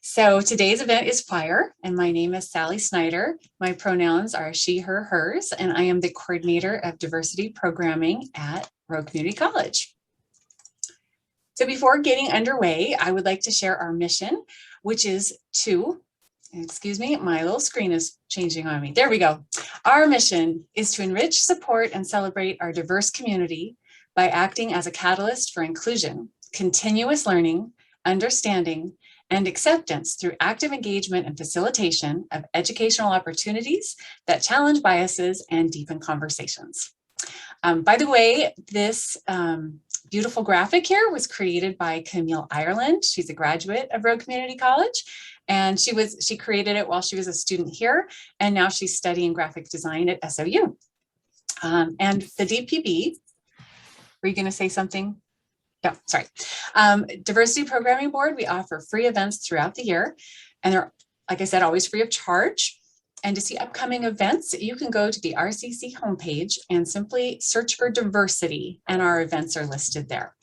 So today's event is Fire, and my name is Sally Snyder. My pronouns are she, her, hers, and I am the coordinator of diversity programming at Rogue Community College. So before getting underway, I would like to share our mission, which is excuse me, my little screen is changing on me. There we go. Our mission is to enrich, support, and celebrate our diverse community by acting as a catalyst for inclusion, continuous learning, understanding, and acceptance through active engagement and facilitation of educational opportunities that challenge biases and deepen conversations. By the way, this beautiful graphic here was created by Camille Ireland. She's a graduate of Rogue Community College, and she created it while she was a student here, and now she's studying graphic design at SOU. And the DPB, were you going to say something? No, sorry. Diversity Programming Board, we offer free events throughout the year, and they're, like I said, always free of charge. And to see upcoming events, you can go to the RCC homepage and simply search for diversity, and our events are listed there.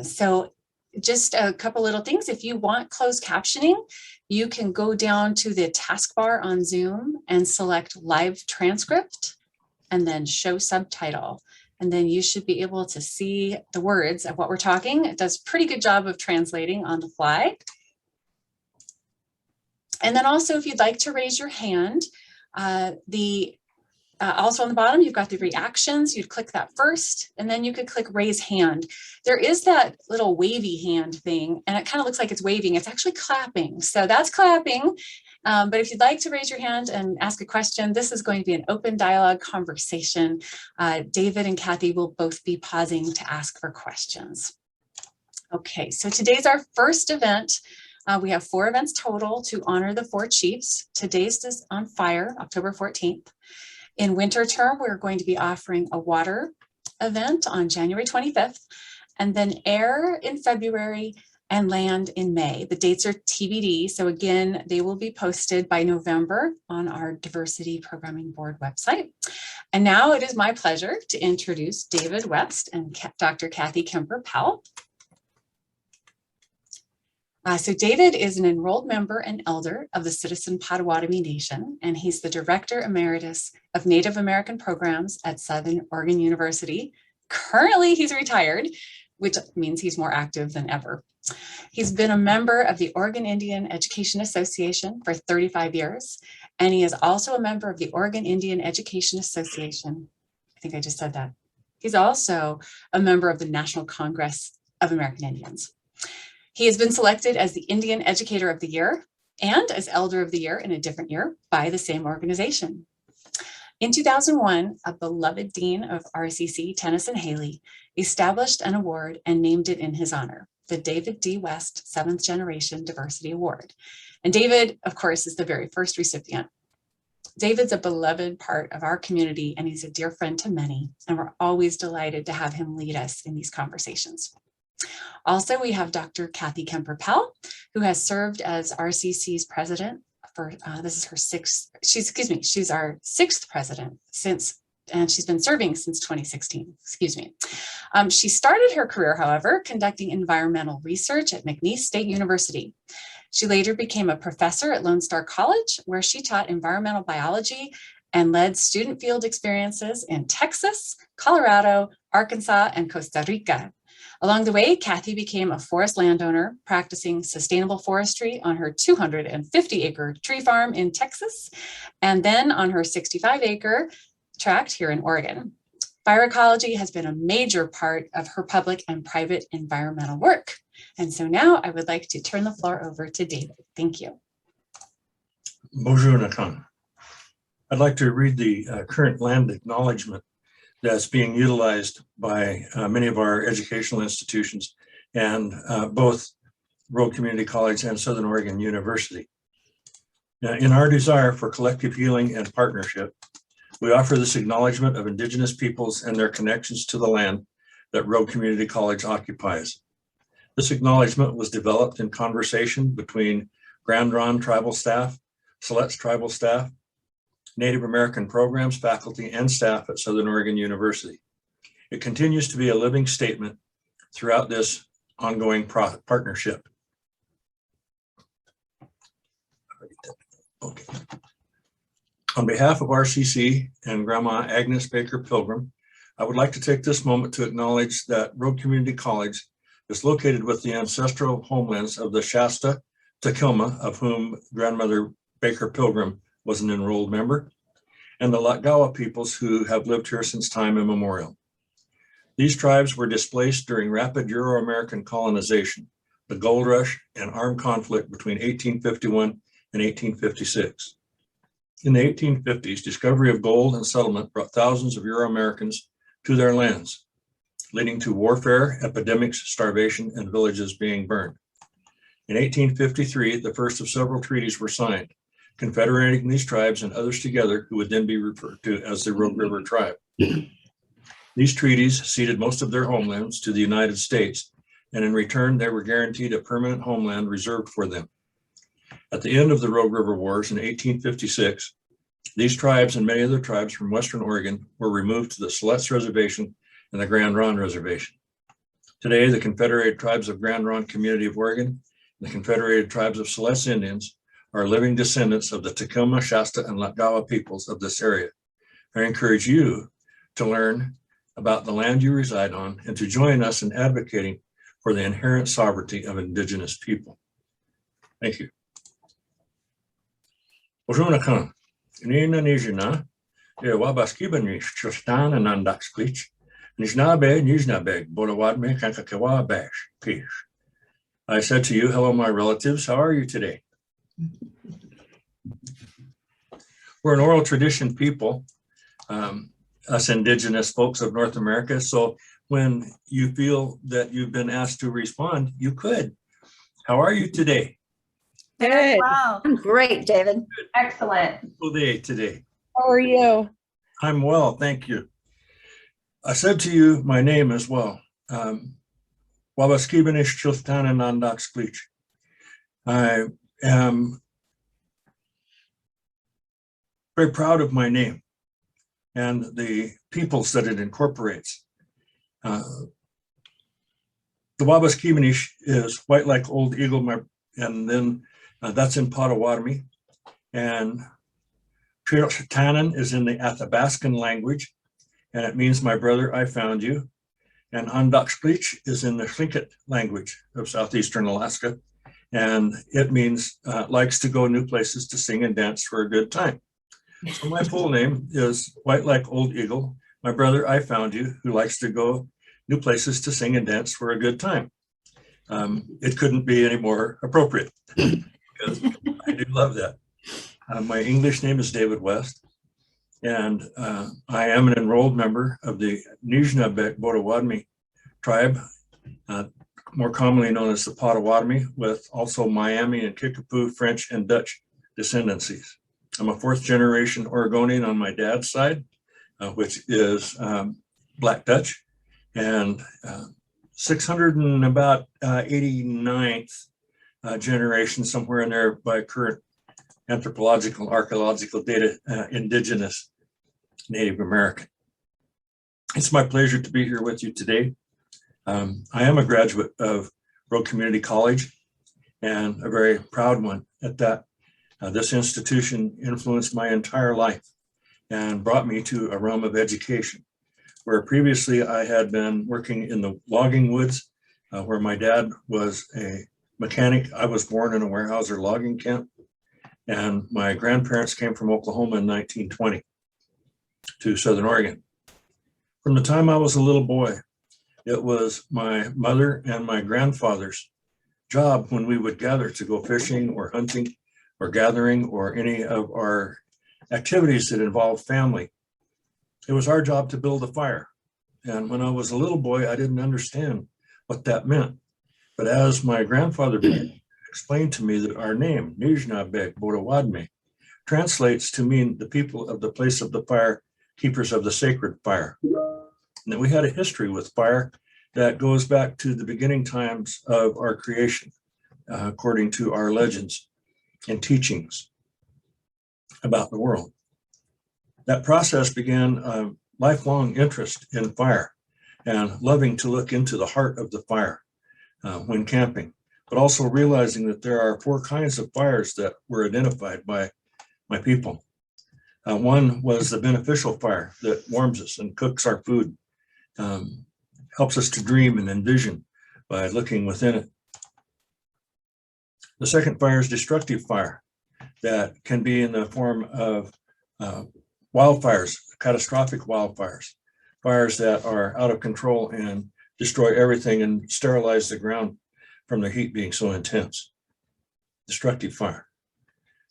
So just a couple little things. If you want closed captioning, you can go down to the taskbar on Zoom and select live transcript and then show subtitle. And then you should be able to see the words of what we're talking. It does a pretty good job of translating on the fly. And then also, if you'd like to raise your hand, also on the bottom, you've got the reactions. You'd click that first, and then you could click raise hand. There is that little wavy hand thing, and it kind of looks like it's waving. It's actually clapping. So that's clapping. But if you'd like to raise your hand and ask a question, this is going to be an open dialogue conversation. David and Kathy will both be pausing to ask for questions. Okay, so today's our first event. We have 4 events total to honor the 4 chiefs. Today's is on Fire, October 14th. In winter term, we're going to be offering a water event on January 25th, and then air in February and land in May. The dates are TBD, so again, they will be posted by November on our Diversity Programming Board website. And now it is my pleasure to introduce David West and Dr. Kathy Kemper-Powell. So David is an enrolled member and elder of the Citizen Potawatomi Nation, and he's the Director Emeritus of Native American Programs at Southern Oregon University. Currently, he's retired, which means he's more active than ever. He's been a member of the Oregon Indian Education Association for 35 years, and he is also a member of the Oregon Indian Education Association. I think I just said that. He's also a member of the National Congress of American Indians. He has been selected as the Indian Educator of the Year and as Elder of the Year in a different year by the same organization. In 2001, a beloved dean of RCC, Tennyson Haley, established an award and named it in his honor, the David D. West 7th Generation Diversity Award. And David, of course, is the very first recipient. David's a beloved part of our community, and he's a dear friend to many, and we're always delighted to have him lead us in these conversations. Also, we have Dr. Kathy Kemper-Powell, who has served as RCC's president for, this is her she's our 6th president and she's been serving since 2016, She started her career, however, conducting environmental research at McNeese State University. She later became a professor at Lone Star College, where she taught environmental biology and led student field experiences in Texas, Colorado, Arkansas, and Costa Rica. Along the way, Kathy became a forest landowner, practicing sustainable forestry on her 250-acre tree farm in Texas, and then on her 65-acre tract here in Oregon. Fire ecology has been a major part of her public and private environmental work. And so now I would like to turn the floor over to David. Thank you. Bonjour, Nakan. I'd like to read the current land acknowledgement that's being utilized by many of our educational institutions, and both Rogue Community College and Southern Oregon University. In our desire for collective healing and partnership, we offer this acknowledgement of Indigenous peoples and their connections to the land that Rogue Community College occupies. This acknowledgement was developed in conversation between Grand Ronde tribal staff, Siletz tribal staff, Native American programs, faculty, and staff at Southern Oregon University. It continues to be a living statement throughout this ongoing partnership. Okay. On behalf of RCC and Grandma Agnes Baker Pilgrim, I would like to take this moment to acknowledge that Road Community College is located with the ancestral homelands of the Shasta, Takilma, of whom Grandmother Baker Pilgrim was an enrolled member, and the Latgawa peoples who have lived here since time immemorial. These tribes were displaced during rapid Euro-American colonization, the gold rush, and armed conflict between 1851 and 1856. In the 1850s, discovery of gold and settlement brought thousands of Euro-Americans to their lands, leading to warfare, epidemics, starvation, and villages being burned. In 1853, the first of several treaties were signed, confederating these tribes and others together who would then be referred to as the Rogue River Tribe. These treaties ceded most of their homelands to the United States, and in return, they were guaranteed a permanent homeland reserved for them. At the end of the Rogue River Wars in 1856, these tribes and many other tribes from Western Oregon were removed to the Siletz Reservation and the Grand Ronde Reservation. Today, the Confederated Tribes of Grand Ronde Community of Oregon and the Confederated Tribes of Siletz Indians are living descendants of the Takilma, Shasta, and Latgawa peoples of this area. I encourage you to learn about the land you reside on and to join us in advocating for the inherent sovereignty of Indigenous people. Thank you. Ojunakan, Nina Nijina, Wabaskiban Chustan and Andaxquich, Nijnabe, Nijnabeg, Bodawadme, Kankakawa Bash, Pish. I said to you, hello, my relatives, how are you today? We're an oral tradition people, us Indigenous folks of North America. So when you feel that you've been asked to respond, you could. How are you today? Good. Wow. I'm great, David. Good. Excellent. Today. How are you? I'm well, thank you. I said to you my name as well. Wabaskibanish Chiltana Nandax Bleach. I am very proud of my name and the peoples that it incorporates. The Wabaskibanish is white like old eagle, and then that's in Potawatomi. And Chiltanan is in the Athabascan language, and it means my brother, I found you. And Andaksplich is in the Tlingit language of southeastern Alaska, and it means likes to go new places to sing and dance for a good time. So my full name is White Like Old Eagle, my brother, I found you, who likes to go new places to sing and dance for a good time. It couldn't be any more appropriate because I do love that. My English name is David West, and I am an enrolled member of the Nijnabek Bodawadmi tribe, more commonly known as the Potawatomi, with also Miami and Kickapoo, French, and Dutch descendancies. I'm a fourth generation Oregonian on my dad's side, which is Black Dutch, and 689th generation, somewhere in there by current anthropological, archaeological data, Indigenous Native American. It's my pleasure to be here with you today. I am a graduate of Road Community College, and a very proud one at that. This institution influenced my entire life and brought me to a realm of education, where previously I had been working in the logging woods, where my dad was a mechanic. I was born in a Weyerhaeuser logging camp, and my grandparents came from Oklahoma in 1920 to Southern Oregon. From the time I was a little boy, it was my mother and my grandfather's job when we would gather to go fishing or hunting or gathering or any of our activities that involved family. It was our job to build a fire. And when I was a little boy, I didn't understand what that meant. But as my grandfather explained to me that our name, Nijnabek Bodawadme, translates to mean the people of the place of the fire, keepers of the sacred fire. And that we had a history with fire that goes back to the beginning times of our creation, according to our legends and teachings about the world. That process began a lifelong interest in fire and loving to look into the heart of the fire when camping, but also realizing that there are 4 kinds of fires that were identified by my people. One was the beneficial fire that warms us and cooks our food, helps us to dream and envision by looking within it. The second fire is destructive fire that can be in the form of wildfires, catastrophic wildfires, fires that are out of control and destroy everything and sterilize the ground from the heat being so intense. Destructive fire.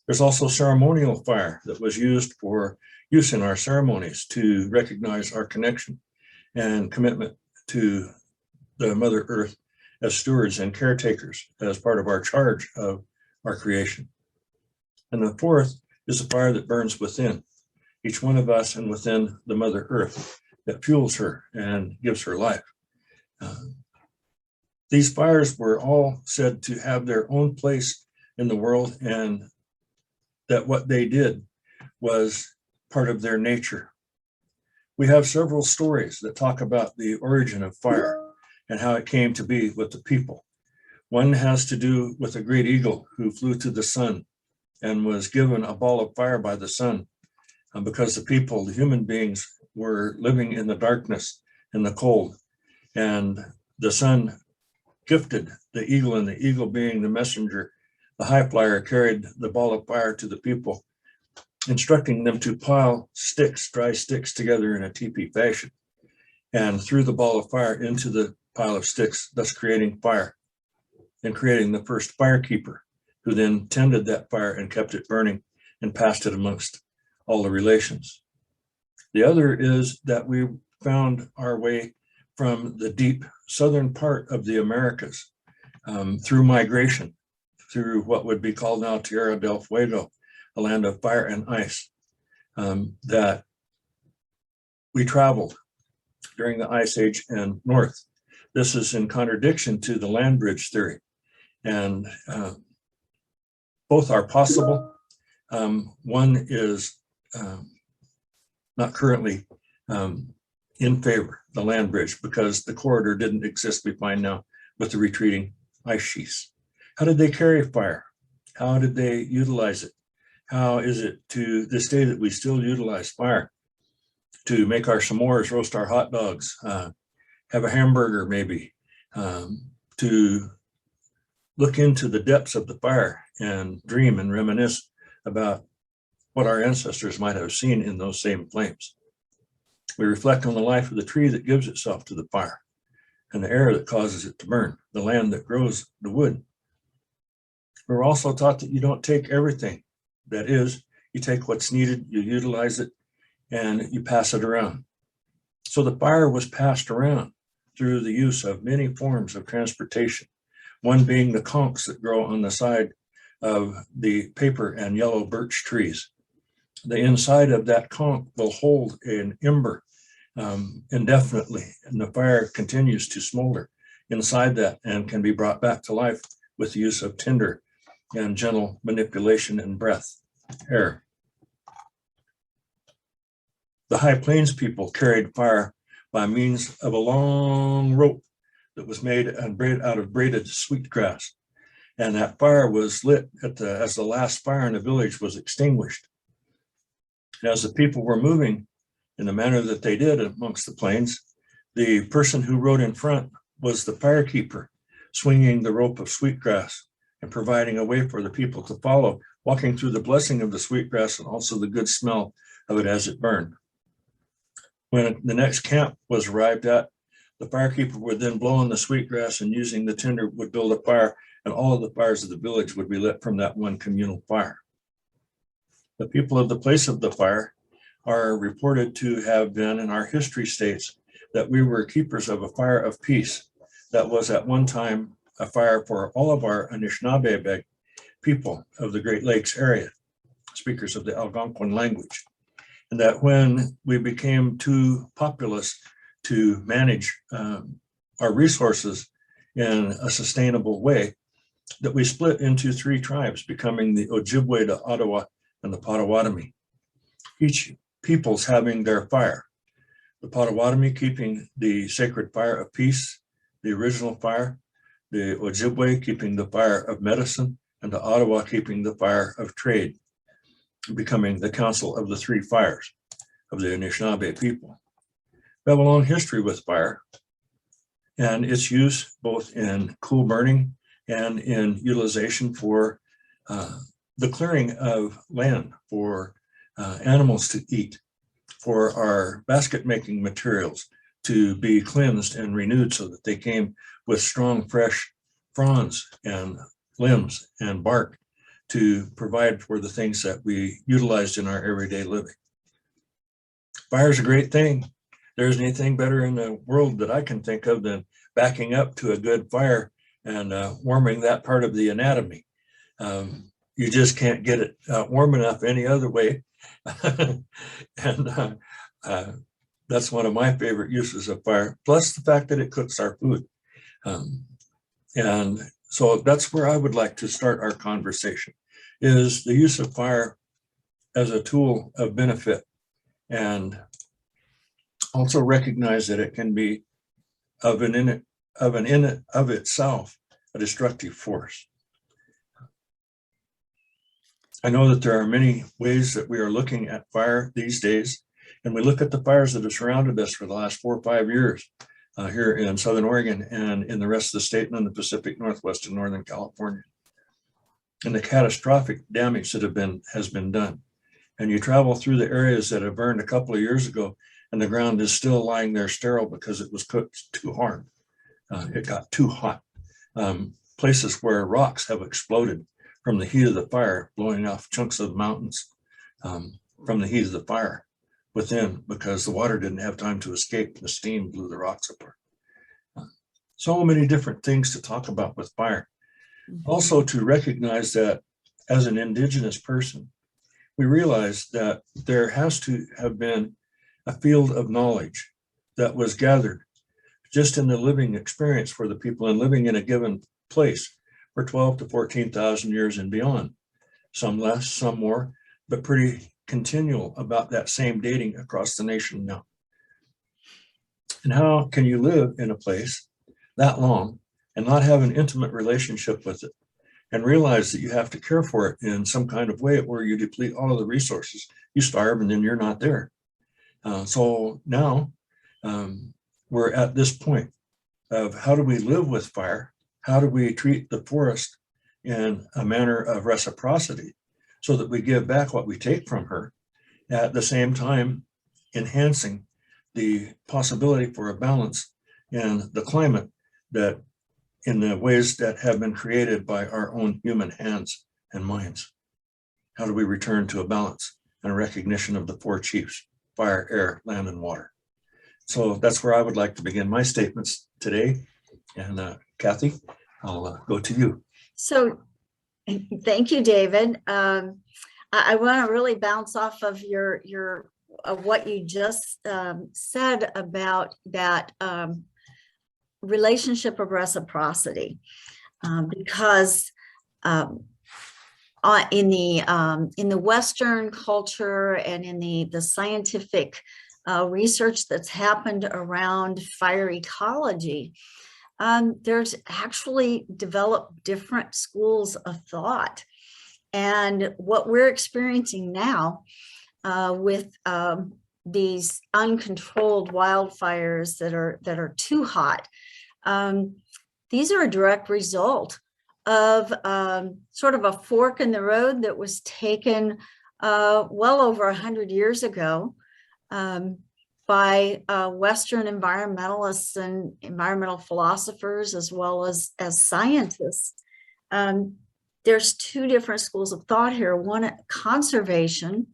There's also ceremonial fire that was used for use in our ceremonies to recognize our connection and commitment to the Mother Earth as stewards and caretakers as part of our charge of our creation. And the fourth is a fire that burns within each one of us and within the Mother Earth that fuels her and gives her life. These fires were all said to have their own place in the world, and that what they did was part of their nature. We have several stories that talk about the origin of fire and how it came to be with the people. One has to do with a great eagle who flew to the sun and was given a ball of fire by the sun because the people, the human beings, were living in the darkness and the cold. And the sun gifted the eagle, and the eagle, being the messenger, the high flyer, carried the ball of fire to the people, instructing them to pile sticks, dry sticks, together in a teepee fashion, and threw the ball of fire into the pile of sticks, thus creating fire and creating the first firekeeper, who then tended that fire and kept it burning and passed it amongst all the relations. The other is that we found our way from the deep southern part of the Americas through migration, through what would be called now Tierra del Fuego, a land of fire and ice, that we traveled during the Ice Age and north. This is in contradiction to the land bridge theory, and both are possible. One is not currently in favor, the land bridge, because the corridor didn't exist, we find now, with the retreating ice sheets. How did they carry fire? How did they utilize it? How is it to this day that we still utilize fire to make our s'mores, roast our hot dogs, have a hamburger maybe, to look into the depths of the fire and dream and reminisce about what our ancestors might have seen in those same flames. We reflect on the life of the tree that gives itself to the fire, and the air that causes it to burn, the land that grows the wood. We're also taught that you don't take everything. That is, you take what's needed, you utilize it, and you pass it around. So the fire was passed around through the use of many forms of transportation, one being the conchs that grow on the side of the paper and yellow birch trees. The inside of that conch will hold an ember indefinitely, and the fire continues to smolder inside that and can be brought back to life with the use of tinder and gentle manipulation and breath, air. The High Plains people carried fire by means of a long rope that was made out of braided sweetgrass, and that fire was lit as the last fire in the village was extinguished. And as the people were moving in the manner that they did amongst the plains, the person who rode in front was the firekeeper, swinging the rope of sweetgrass and providing a way for the people to follow, walking through the blessing of the sweetgrass and also the good smell of it as it burned. When the next camp was arrived at, the firekeeper would then blow on the sweetgrass, and using the tinder would build a fire, and all of the fires of the village would be lit from that one communal fire. The people of the place of the fire are reported to have been, in our history states, that we were keepers of a fire of peace that was at one time a fire for all of our Anishinaabe people of the Great Lakes area, speakers of the Algonquin language. And that when we became too populous to manage our resources in a sustainable way, that we split into 3 tribes, becoming the Ojibwe, the Ottawa, and the Potawatomi. Each people's having their fire. The Potawatomi keeping the sacred fire of peace, the original fire, the Ojibwe keeping the fire of medicine, and the Ottawa keeping the fire of trade. becoming the Council of the Three Fires of the Anishinaabe people. We have a long history with fire and its use both in cool burning and in utilization for the clearing of land for animals to eat, for our basket making materials to be cleansed and renewed so that they came with strong, fresh fronds and limbs and bark to provide for the things that we utilized in our everyday living. Fire is a great thing. There isn't anything better in the world that I can think of than backing up to a good fire and warming that part of the anatomy. You just can't get it warm enough any other way. And that's one of my favorite uses of fire, plus the fact that it cooks our food. And so that's where I would like to start our conversation, is the use of fire as a tool of benefit, and also recognize that it can be of itself a destructive force. I know that there are many ways that we are looking at fire these days, and we look at the fires that have surrounded us for the last 4 or 5 years here in Southern Oregon and in the rest of the state and in the Pacific Northwest and Northern California, and the catastrophic damage that has been done. And you travel through the areas that have burned a couple of years ago, and the ground is still lying there sterile because it was cooked too hard. It got too hot. Places where rocks have exploded from the heat of the fire, blowing off chunks of mountains from the heat of the fire within, because the water didn't have time to escape. The steam blew the rocks apart. So many different things to talk about with fire. Also to recognize that as an Indigenous person, we realize that there has to have been a field of knowledge that was gathered just in the living experience for the people and living in a given place for 12 to 14,000 years and beyond. Some less, some more, but pretty continual about that same dating across the nation now. And how can you live in a place that long and not have an intimate relationship with it, and realize that you have to care for it in some kind of way, or you deplete all of the resources, you starve, and then you're not there. So now we're at this point of how do we live with fire? How do we treat the forest in a manner of reciprocity so that we give back what we take from her, at the same time enhancing the possibility for a balance in the climate that in the ways that have been created by our own human hands and minds? How do we return to a balance and a recognition of the 4 chiefs: fire, air, land, and water? So that's where I would like to begin my statements today. And Kathy, I'll go to you. So thank you, David. I want to really bounce off of what you just said about that relationship of reciprocity, because in the Western culture and in the scientific research that's happened around fire ecology, there's actually developed different schools of thought. And what we're experiencing now with these uncontrolled wildfires that are too hot, these are a direct result of sort of a fork in the road that was taken well over 100 years ago by Western environmentalists and environmental philosophers, as well as scientists. There's 2 different schools of thought here: one conservation,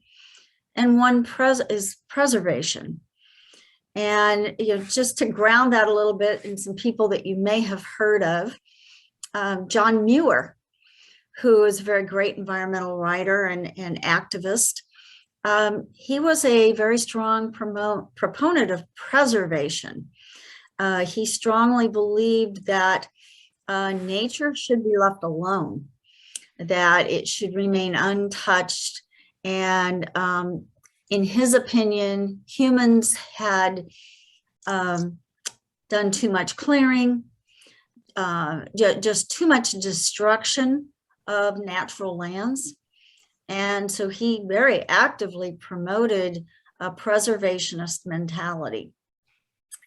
and one is preservation. And just to ground that a little bit in some people that you may have heard of, John Muir, who is a very great environmental writer and activist. He was a very strong proponent of preservation. He strongly believed that nature should be left alone, that it should remain untouched. And in his opinion, humans had done too much clearing, just too much destruction of natural lands. And so he very actively promoted a preservationist mentality.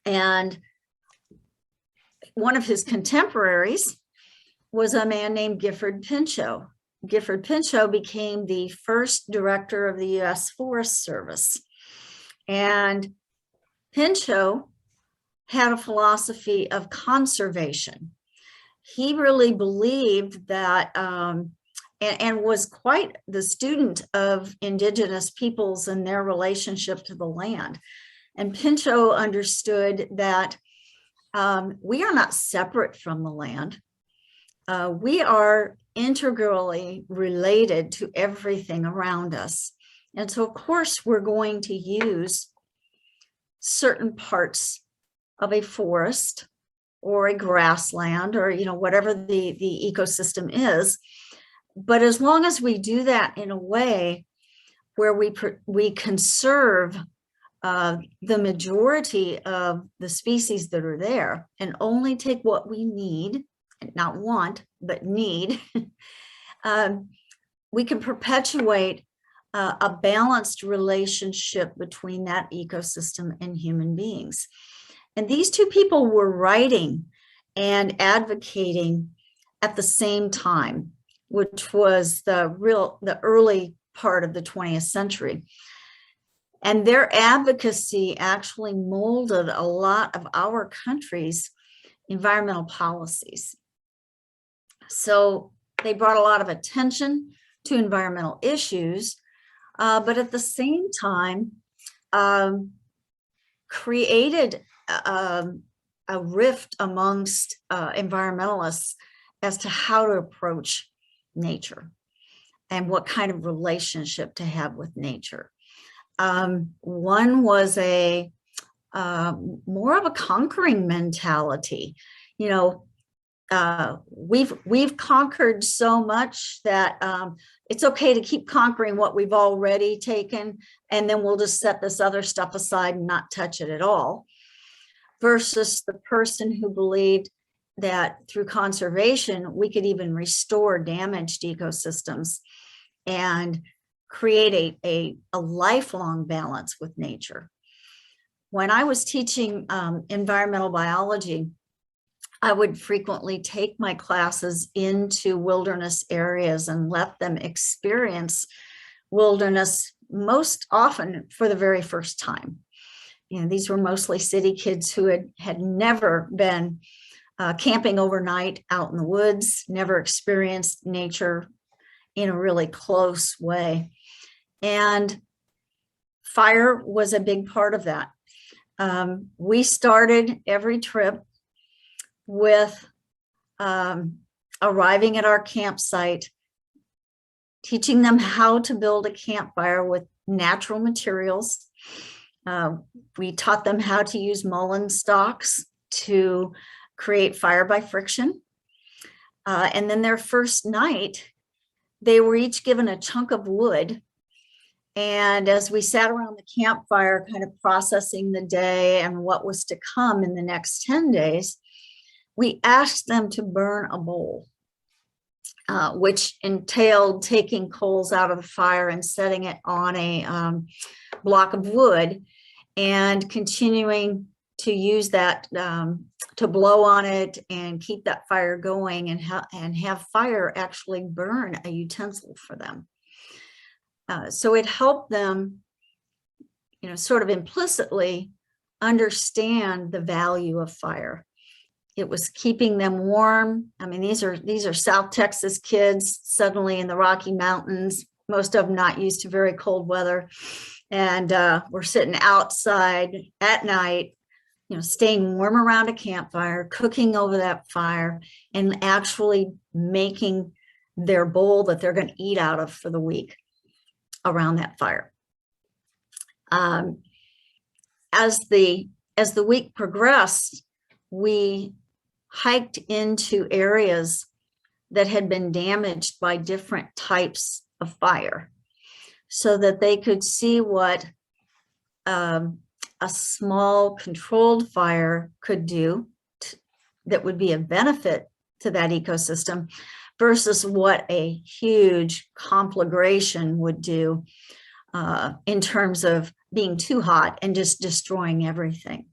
And one of his contemporaries was a man named Gifford Pinchot. Gifford Pinchot became the first director of the U.S. Forest Service. And Pinchot had a philosophy of conservation. He really believed that, and was quite the student of indigenous peoples and their relationship to the land. And Pinchot understood that we are not separate from the land. We are integrally related to everything around us. And so, of course, we're going to use certain parts of a forest or a grassland or, whatever the ecosystem is. But as long as we do that in a way where we conserve the majority of the species that are there and only take what we need, not want, but need, we can perpetuate a balanced relationship between that ecosystem and human beings. And these two people were writing and advocating at the same time, which was the early part of the 20th century. And their advocacy actually molded a lot of our country's environmental policies. So they brought a lot of attention to environmental issues, but at the same time, created a rift amongst environmentalists as to how to approach nature and what kind of relationship to have with nature. One was more of a conquering mentality. We've conquered so much that it's okay to keep conquering what we've already taken, and then we'll just set this other stuff aside and not touch it at all. Versus the person who believed that through conservation, we could even restore damaged ecosystems and create a lifelong balance with nature. When I was teaching environmental biology, I would frequently take my classes into wilderness areas and let them experience wilderness, most often for the very first time. These were mostly city kids who had never been camping overnight out in the woods, never experienced nature in a really close way. And fire was a big part of that. We started every trip with arriving at our campsite, teaching them how to build a campfire with natural materials. We taught them how to use mullein stalks to create fire by friction. And then their first night, they were each given a chunk of wood. And as we sat around the campfire, kind of processing the day and what was to come in the next 10 days, we asked them to burn a bowl, which entailed taking coals out of the fire and setting it on a block of wood and continuing to use that to blow on it and keep that fire going and have fire actually burn a utensil for them. So it helped them, sort of implicitly understand the value of fire. It was keeping them warm. I mean, these are South Texas kids suddenly in the Rocky Mountains, most of them not used to very cold weather. And we're sitting outside at night, staying warm around a campfire, cooking over that fire, and actually making their bowl that they're going to eat out of for the week around that fire. As the week progressed, we hiked into areas that had been damaged by different types of fire so that they could see what a small controlled fire could do that would be a benefit to that ecosystem versus what a huge conflagration would do in terms of being too hot and just destroying everything.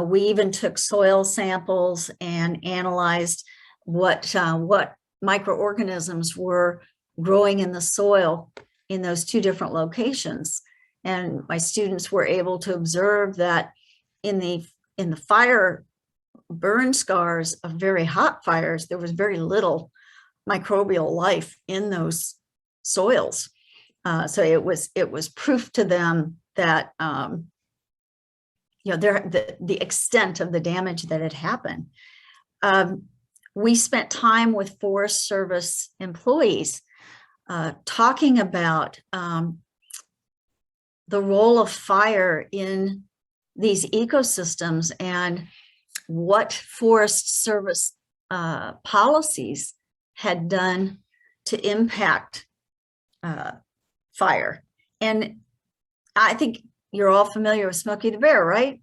We even took soil samples and analyzed what microorganisms were growing in the soil in those two different locations. And my students were able to observe that in the fire burn scars of very hot fires, there was very little microbial life in those soils. So it was proof to them that the extent of the damage that had happened. We spent time with Forest Service employees talking about the role of fire in these ecosystems and what Forest Service policies had done to impact fire. And I think you're all familiar with Smokey the Bear, right?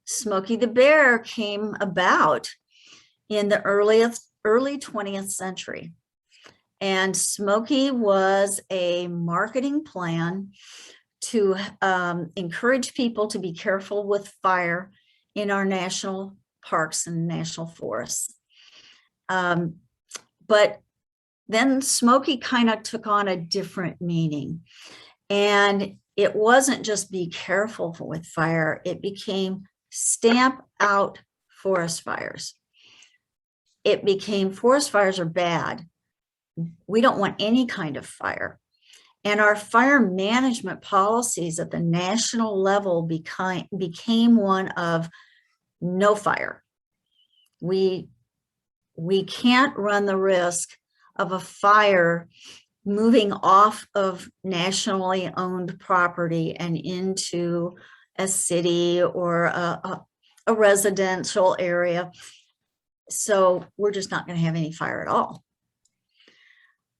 Smokey the Bear came about in the early 20th century. And Smokey was a marketing plan to encourage people to be careful with fire in our national parks and national forests. But then Smokey kind of took on a different meaning. And it wasn't just be careful with fire, it became stamp out forest fires. It became forest fires are bad. We don't want any kind of fire. And our fire management policies at the national level became one of no fire. We can't run the risk of a fire moving off of nationally owned property and into a city or a residential area. So we're just not going to have any fire at all.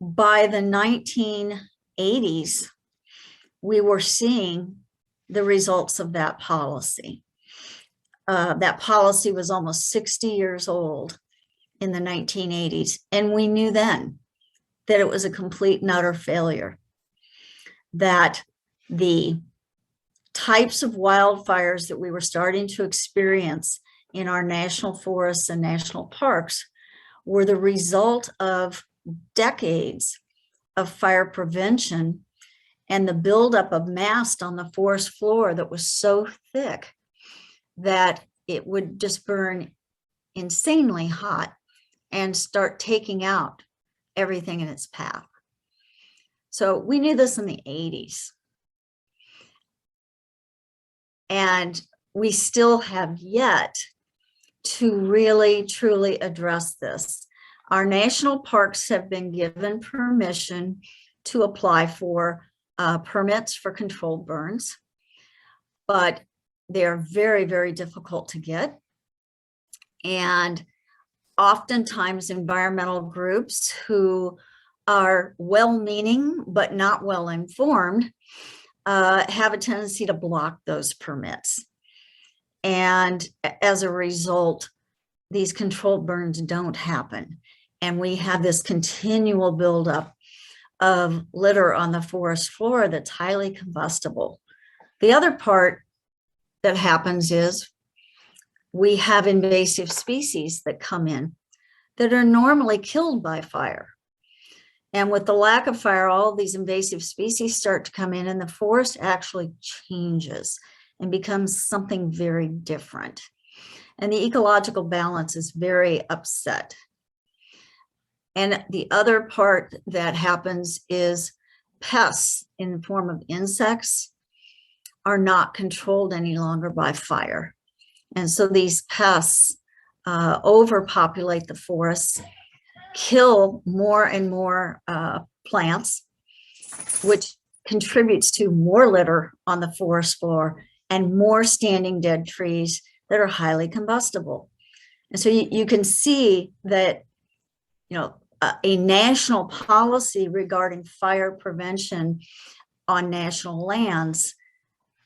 By the 1980s, we were seeing the results of that policy. That policy was almost 60 years old in the 1980s, and we knew then that it was a complete and utter failure, that the types of wildfires that we were starting to experience in our national forests and national parks were the result of decades of fire prevention and the buildup of mast on the forest floor that was so thick that it would just burn insanely hot and start taking out everything in its path. So we knew this in the 80s. And we still have yet to really, truly address this. Our national parks have been given permission to apply for permits for controlled burns, but they're very, very difficult to get. And oftentimes environmental groups who are well-meaning but not well-informed have a tendency to block those permits. And as a result, these controlled burns don't happen. And we have this continual buildup of litter on the forest floor that's highly combustible. The other part that happens is we have invasive species that come in that are normally killed by fire. And with the lack of fire, all these invasive species start to come in, and the forest actually changes and becomes something very different. And the ecological balance is very upset. And the other part that happens is pests in the form of insects are not controlled any longer by fire. And so these pests overpopulate the forests, kill more and more plants, which contributes to more litter on the forest floor and more standing dead trees that are highly combustible. And so you can see that, a national policy regarding fire prevention on national lands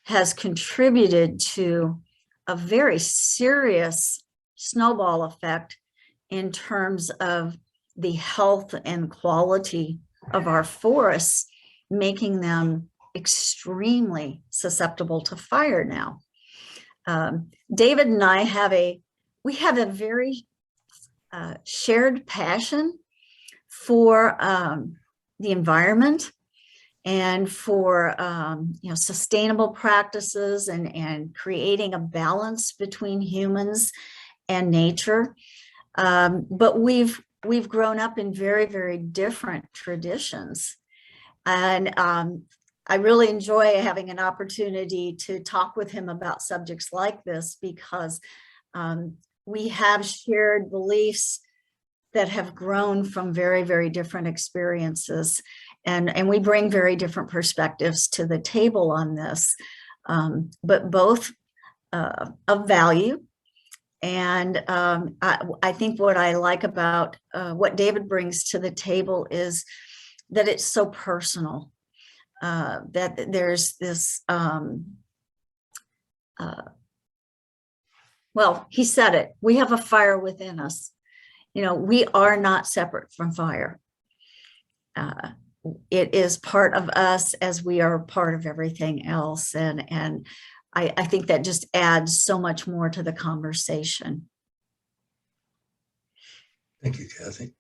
has contributed to a very serious snowball effect in terms of the health and quality of our forests, making them extremely susceptible to fire now. David and I have a very shared passion for the environment and for sustainable practices and creating a balance between humans and nature. But we've grown up in very, very different traditions. And I really enjoy having an opportunity to talk with him about subjects like this, because we have shared beliefs that have grown from very, very different experiences. And we bring very different perspectives to the table on this, but both of value. And I think what I like about what David brings to the table is that it's so personal, that there's this, well, he said it, we have a fire within us. We are not separate from fire. It is part of us as we are part of everything else. And I think that just adds so much more to the conversation. Thank you, Kathy.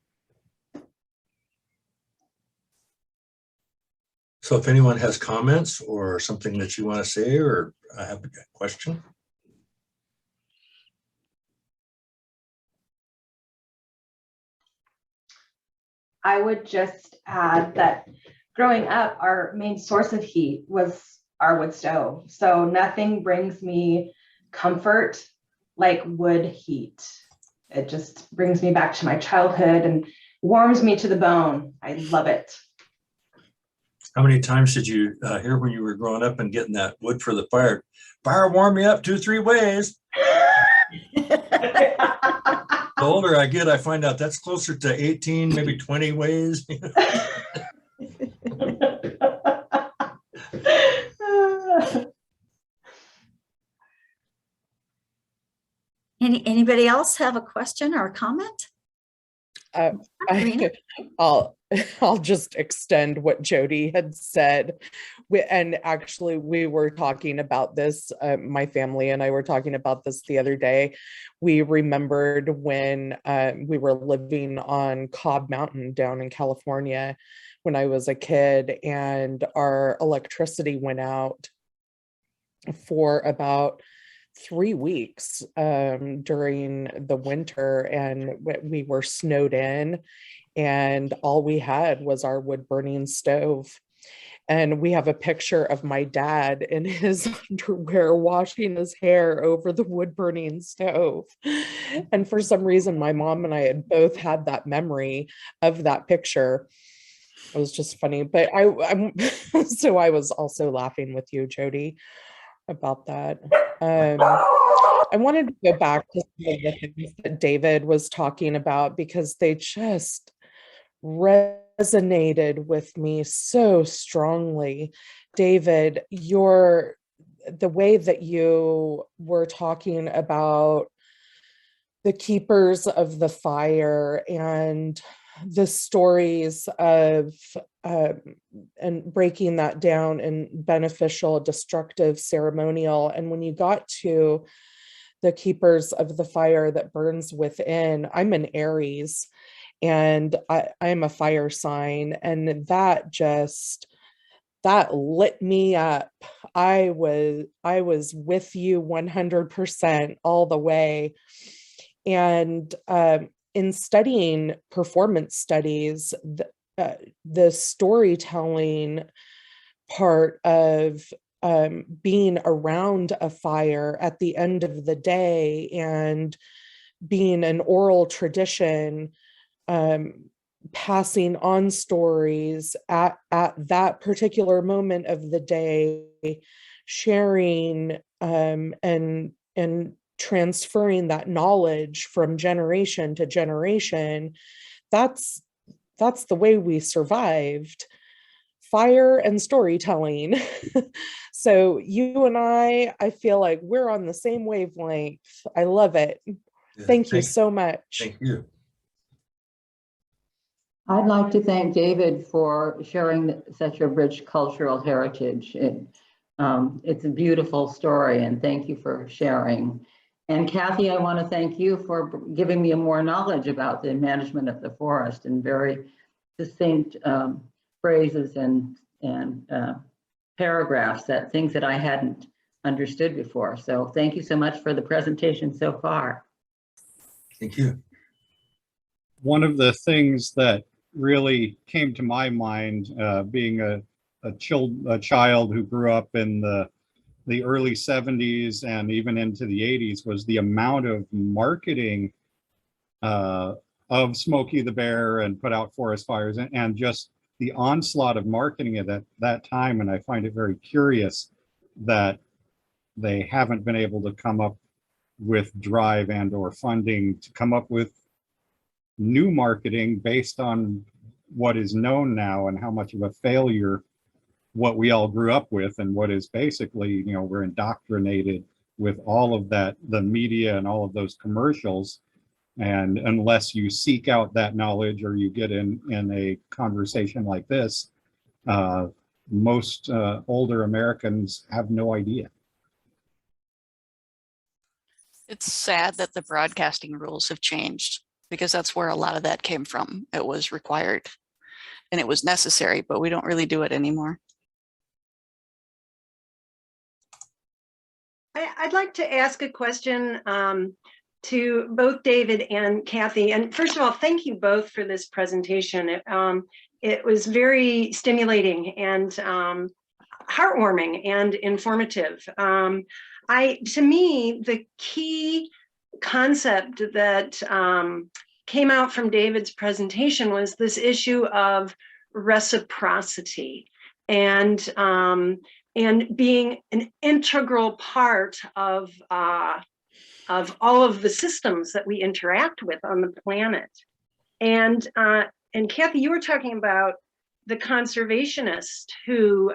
So if anyone has comments or something that you want to say, or I have a question. I would just add that growing up, our main source of heat was our wood stove. So nothing brings me comfort like wood heat. It just brings me back to my childhood and warms me to the bone. I love it. How many times did you hear when you were growing up and getting that wood for the fire? Fire warm me up 2-3 ways. The older I get, I find out that's closer to 18, maybe 20 ways. Anybody else have a question or a comment? I'll just extend what Jody had said. And actually, we were talking about this, my family and I were talking about this the other day. We remembered when we were living on Cobb Mountain down in California when I was a kid, and our electricity went out for about 3 weeks during the winter, and we were snowed in, and all we had was our wood burning stove. And we have a picture of my dad in his underwear washing his hair over the wood burning stove. And for some reason, my mom and I had both had that memory of that picture. It was just funny, but I'm so I was also laughing with you, Jody, about that. I wanted to go back to some of the things that David was talking about, because they just resonated with me so strongly. David, the way that you were talking about the keepers of the fire and the stories of and breaking that down in beneficial, destructive, ceremonial. And when you got to the keepers of the fire that burns within, I'm an Aries and I'm a fire sign, and that lit me up. I was with you 100% all the way. And in studying performance studies, the storytelling part of being around a fire at the end of the day and being an oral tradition, passing on stories at that particular moment of the day, sharing and transferring that knowledge from generation to generation. That's the way we survived fire and storytelling. So you and I feel like we're on the same wavelength. I love it. Yeah, Thank you so much. Thank you. I'd like to thank David for sharing such a rich cultural heritage. It's a beautiful story, and thank you for sharing. And Kathy, I want to thank you for giving me more knowledge about the management of the forest in very succinct phrases and paragraphs, things that I hadn't understood before. So thank you so much for the presentation so far. Thank you. One of the things that really came to my mind, being a child who grew up in the early 70s and even into the 80s, was the amount of marketing of Smokey the Bear and put out forest fires, and just the onslaught of marketing at that time. And I find it very curious that they haven't been able to come up with drive and or funding to come up with new marketing based on what is known now and how much of a failure what we all grew up with, and what is basically, you know, we're indoctrinated with all of that, the media and all of those commercials. And unless you seek out that knowledge or you get in a conversation like this, most older Americans have no idea. It's sad that the broadcasting rules have changed, because that's where a lot of that came from. It was required and it was necessary, but we don't really do it anymore. I'd like to ask a question to both David and Kathy. And first of all, thank you both for this presentation. It was very stimulating and heartwarming and informative. To me, the key concept that came out from David's presentation was this issue of reciprocity and being an integral part of all of the systems that we interact with on the planet. And Kathy, you were talking about the conservationist who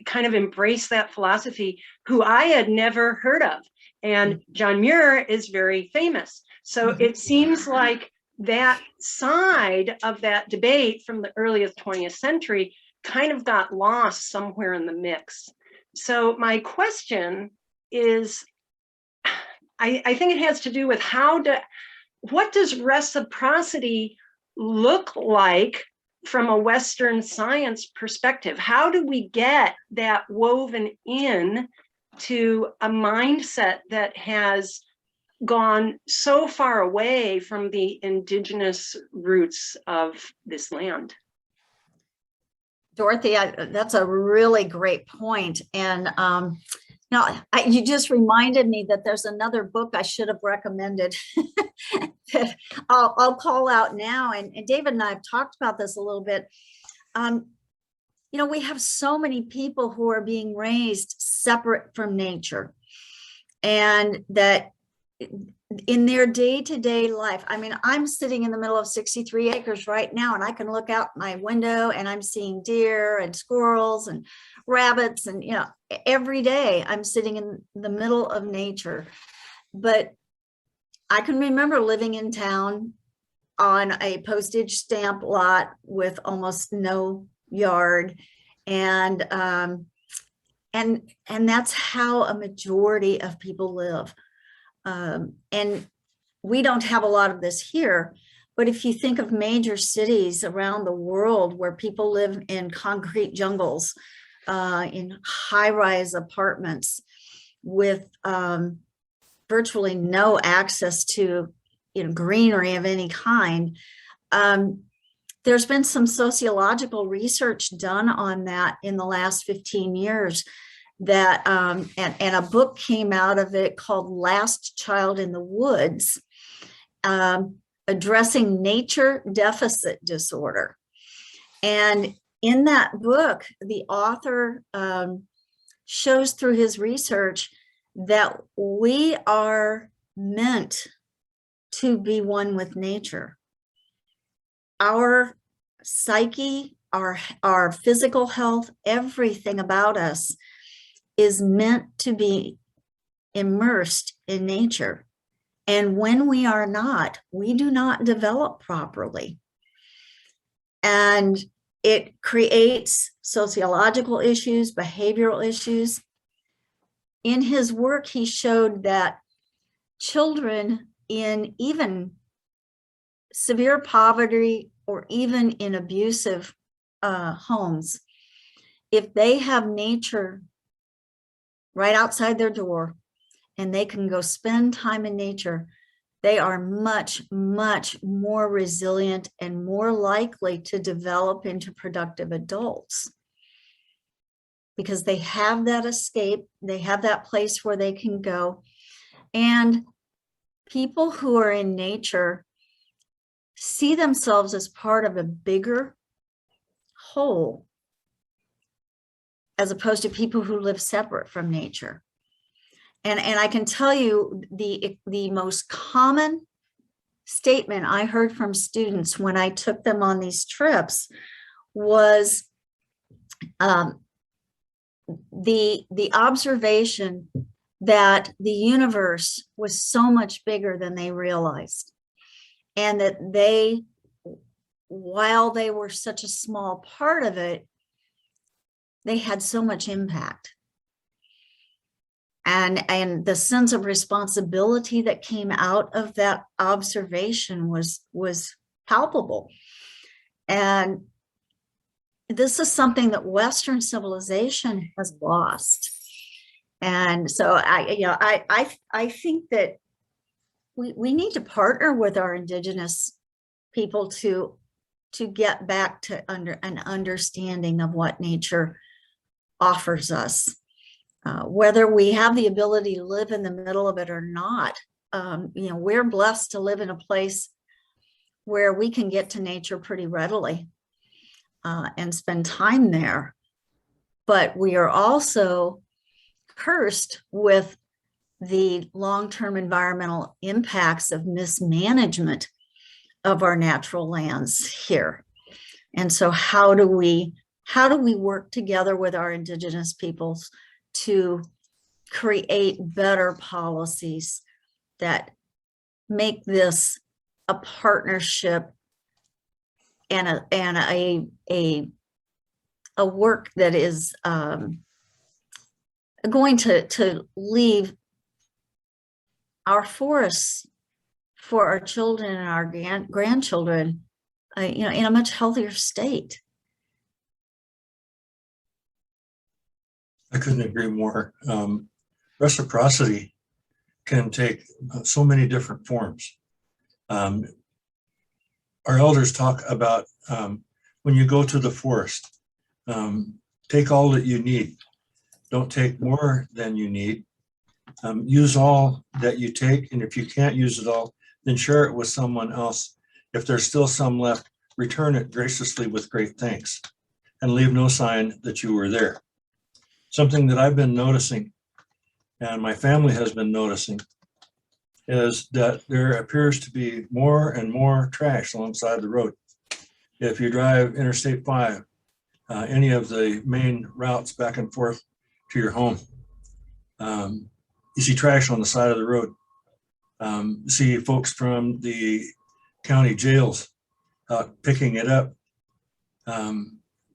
kind of embraced that philosophy, who I had never heard of. And John Muir is very famous. So it seems like that side of that debate from the earliest 20th century kind of got lost somewhere in the mix. So my question is, I think it has to do with what does reciprocity look like from a Western science perspective? How do we get that woven in to a mindset that has gone so far away from the indigenous roots of this land? Dorothy, that's a really great point. And now you just reminded me that there's another book I should have recommended that I'll call out now. And David and I have talked about this a little bit. You know, we have so many people who are being raised separate from nature, and that in their day-to-day life, I mean, I'm sitting in the middle of 63 acres right now, and I can look out my window and I'm seeing deer and squirrels and rabbits, and, you know, every day I'm sitting in the middle of nature. But I can remember living in town on a postage stamp lot with almost no yard, and that's how a majority of people live. And we don't have a lot of this here, but if you think of major cities around the world where people live in concrete jungles, in high-rise apartments with virtually no access to, you know, greenery of any kind, there's been some sociological research done on that in the last 15 years. That and a book came out of it called Last Child in the Woods, addressing nature deficit disorder. And in that book, the author shows through his research that we are meant to be one with nature. Our psyche, our physical health, everything about us is meant to be immersed in nature. And when we are not, we do not develop properly. And it creates sociological issues, behavioral issues. In his work, he showed that children in even severe poverty or even in abusive homes, if they have nature right outside their door and they can go spend time in nature, they are much, much more resilient and more likely to develop into productive adults because they have that escape, they have that place where they can go. And people who are in nature see themselves as part of a bigger whole, as opposed to people who live separate from nature. And I can tell you the most common statement I heard from students when I took them on these trips was the observation that the universe was so much bigger than they realized. And that they, while they were such a small part of it, they had so much impact. And the sense of responsibility that came out of that observation was palpable. And this is something that Western civilization has lost. And so I think that we need to partner with our Indigenous people to get back to an understanding of what nature offers us. Whether we have the ability to live in the middle of it or not, we're blessed to live in a place where we can get to nature pretty readily and spend time there. But we are also cursed with the long-term environmental impacts of mismanagement of our natural lands here. And so how do we work together with our Indigenous peoples to create better policies that make this a partnership and a work that is going to leave our forests for our children and our grandchildren, in a much healthier state. I couldn't agree more. Reciprocity can take so many different forms. Our elders talk about when you go to the forest, take all that you need. Don't take more than you need. Use all that you take, and if you can't use it all, then share it with someone else. If there's still some left, return it graciously with great thanks, and leave no sign that you were there. Something that I've been noticing, and my family has been noticing, is that there appears to be more and more trash alongside the road. If you drive Interstate 5, any of the main routes back and forth to your home, you see trash on the side of the road. See folks from the county jails picking it up,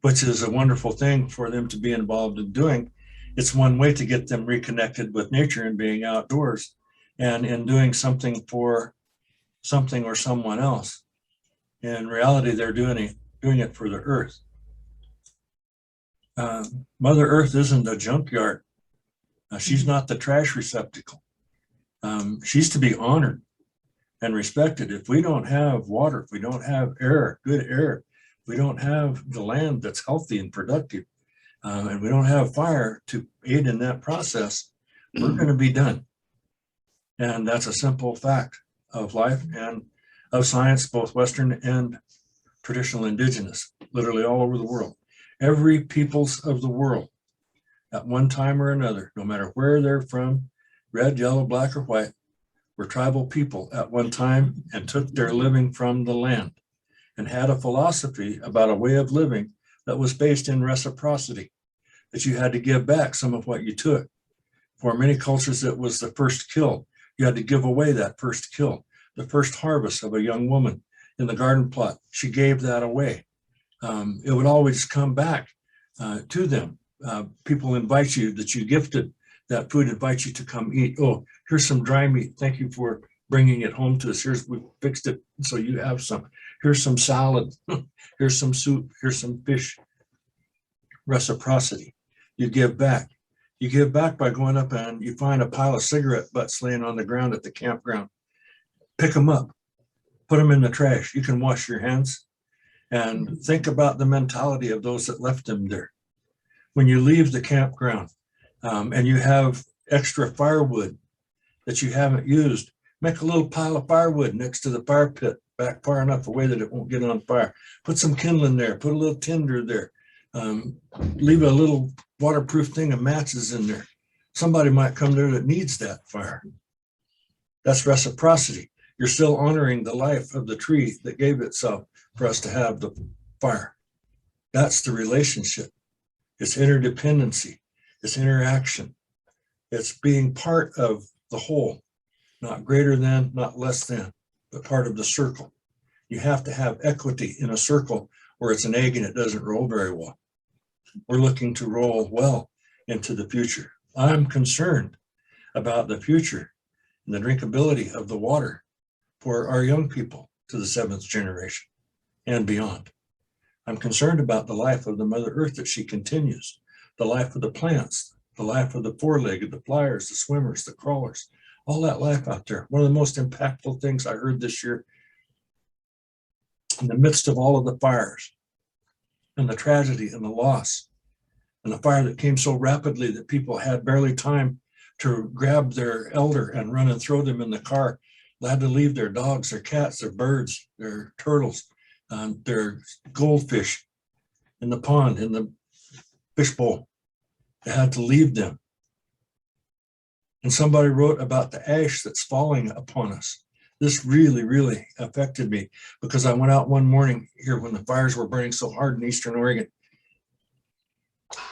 which is a wonderful thing for them to be involved in doing. It's one way to get them reconnected with nature and being outdoors and in doing something for something or someone else. In reality, they're doing it for the earth. Mother Earth isn't a junkyard. She's not the trash receptacle. She's to be honored and respected. If we don't have water, if we don't have air, good air, we don't have the land that's healthy and productive, and we don't have fire to aid in that process, we're going to be done. And that's a simple fact of life and of science, both Western and traditional Indigenous, literally all over the world. Every peoples of the world, at one time or another, no matter where they're from, red, yellow, black, or white, were tribal people at one time and took their living from the land and had a philosophy about a way of living that was based in reciprocity, that you had to give back some of what you took. For many cultures, it was the first kill. You had to give away that first kill, the first harvest of a young woman in the garden plot. She gave that away. It would always come back to them. People invite you that you gifted that food, invite you to come eat. Oh, here's some dry meat. Thank you for bringing it home to us. We fixed it so you have some. Here's some salad. Here's some soup. Here's some fish. Reciprocity. You give back. You give back by going up and you find a pile of cigarette butts laying on the ground at the campground. Pick them up. Put them in the trash. You can wash your hands. And think about the mentality of those that left them there. When you leave the campground and you have extra firewood that you haven't used, make a little pile of firewood next to the fire pit, back far enough away that it won't get on fire. Put some kindling there, put a little tinder there. Leave a little waterproof thing of matches in there. Somebody might come there that needs that fire. That's reciprocity. You're still honoring the life of the tree that gave itself for us to have the fire. That's the relationship. It's interdependency. It's interaction. It's being part of the whole, not greater than, not less than, but part of the circle. You have to have equity in a circle where it's an egg and it doesn't roll very well. We're looking to roll well into the future. I'm concerned about the future and the drinkability of the water for our young people to the 7th generation and beyond. I'm concerned about the life of the Mother Earth that she continues, the life of the plants, the life of the four-legged, the flyers, the swimmers, the crawlers, all that life out there. One of the most impactful things I heard this year, in the midst of all of the fires and the tragedy and the loss and the fire that came so rapidly that people had barely time to grab their elder and run and throw them in the car. They had to leave their dogs, their cats, their birds, their turtles, their goldfish in the pond, in the fishbowl. They had to leave them. And somebody wrote about the ash that's falling upon us. This really, really affected me because I went out one morning here when the fires were burning so hard in Eastern Oregon.